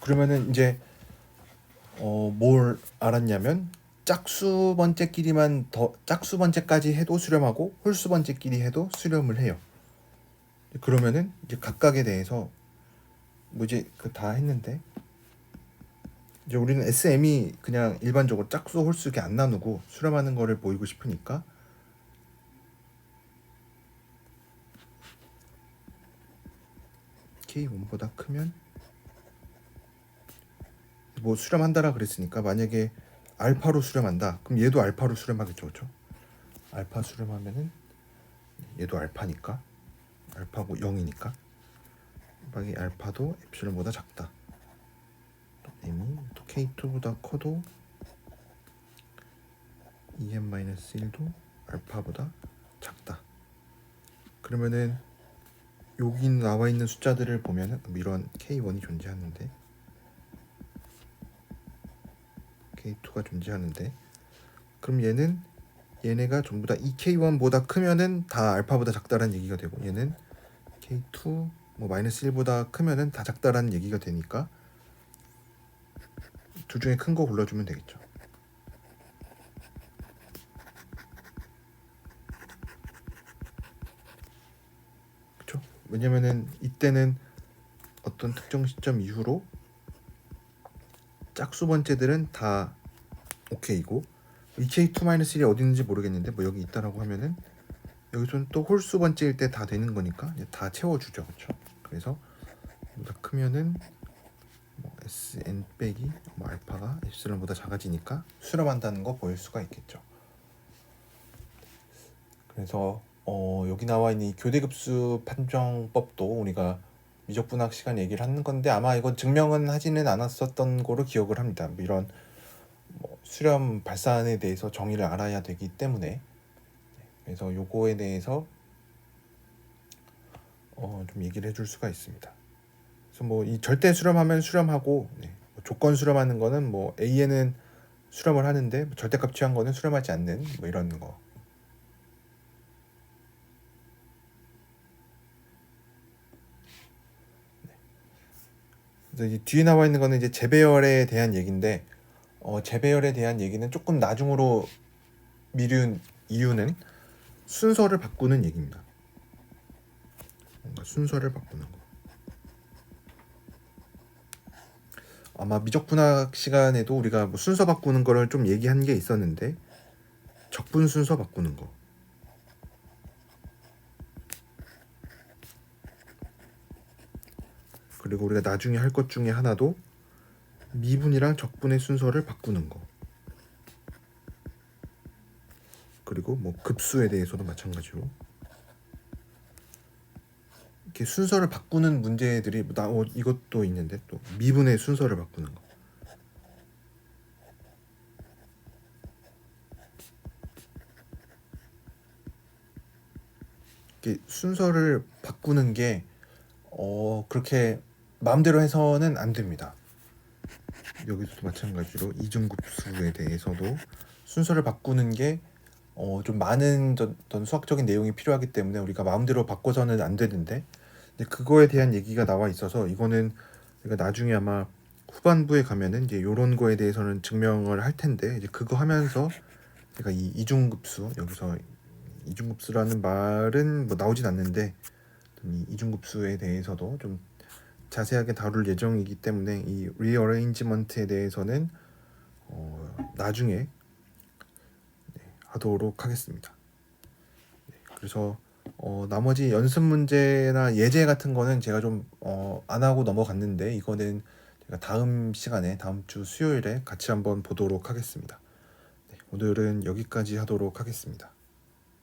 A: 그러면은 이제 뭘 알았냐면 짝수 번째까지 해도 수렴하고 홀수 번째끼리 해도 수렴을 해요. 그러면은 이제 각각에 대해서 뭐지 그 다 했는데 이제 우리는 SM이 그냥 일반적으로 짝수 홀수 이렇게 안 나누고 수렴하는 거를 보이고 싶으니까 K1보다 크면 뭐 수렴한다라 그랬으니까 만약에 알파로 수렴한다 그럼 얘도 알파로 수렴하겠죠, 그렇죠? 알파 수렴하면은 얘도 알파니까 알파고 0이니까 만약에 알파도 엡실론보다 작다. m이 또 K2보다 커도 EM-1도 알파보다 작다. 그러면은 여기 나와 있는 숫자들을 보면은 이런 K1이 존재하는데 K2가 존재하는데 그럼 얘네가 전부 다 이 K1보다 크면은 다 알파보다 작다라는 얘기가 되고 얘는 K2 뭐 마이너스 1보다 크면은 다 작다라는 얘기가 되니까 둘 중에 큰 거 골라주면 되겠죠. 그렇죠? 왜냐면은 이때는 어떤 특정 시점 이후로 짝수 번째들은 다 오케이고 이 K2-1이 어디 있는지 모르겠는데 뭐 여기 있다라고 하면은 여기서는 또 홀수 번째일 때 다 되는 거니까 다 채워주죠, 그렇죠? 그래서 보다 크면은 뭐 SN 빼기 뭐 알파가 엡실론보다 작아지니까 수렴한다는 거 보일 수가 있겠죠. 그래서 여기 나와 있는 이 교대급수 판정법도 우리가 미적분학 시간 얘기를 하는 건데 아마 이건 증명은 하지는 않았었던 거로 기억을 합니다. 뭐 이런 수렴 발산에 대해서 정의를 알아야 되기 때문에 그래서 요거에 대해서 좀 얘기를 해줄 수가 있습니다. 그래서 뭐 이 절대 수렴하면 수렴하고 뭐 조건 수렴하는 거는 뭐 AN은 수렴을 하는데 절대값 취한 거는 수렴하지 않는 뭐 이런 거. 그래서 이 뒤에 나와 있는 거는 이제 재배열에 대한 얘기인데 재배열에 대한 얘기는 조금 나중으로 미룬 이유는 순서를 바꾸는 얘기입니다. 뭔가 순서를 바꾸는 거. 아마 미적분학 시간에도 우리가 뭐 순서 바꾸는 거를 좀 얘기한 게 있었는데 적분 순서 바꾸는 거. 그리고 우리가 나중에 할 것 중에 하나도 미분이랑 적분의 순서를 바꾸는 거. 그리고 뭐 급수에 대해서도 마찬가지로 이렇게 순서를 바꾸는 문제들이 이것도 있는데 또 미분의 순서를 바꾸는 거. 이렇게 순서를 바꾸는 게 그렇게 마음대로 해서는 안 됩니다. 여기서도 마찬가지로 이중급수에 대해서도 순서를 바꾸는 게 좀 많은 어떤 수학적인 내용이 필요하기 때문에 우리가 마음대로 바꿔서는 안 되는데 그거에 대한 얘기가 나와 있어서 이거는 우리가 나중에 아마 후반부에 가면은 이제 요런 거에 대해서는 증명을 할 텐데 이제 그거 하면서 제가 이 이중급수 여기서 이중급수라는 말은 뭐 나오진 않는데 이 이중급수에 대해서도 좀 자세하게 다룰 예정이기 때문에 이 리어레인지먼트에 대해서는 나중에 하도록 하겠습니다. 그래서 나머지 연습 문제나 예제 같은 거는 제가 좀 안 하고 넘어갔는데 이거는 제가 다음 시간에 다음 주 수요일에 같이 한번 보도록 하겠습니다. 오늘은 여기까지 하도록 하겠습니다.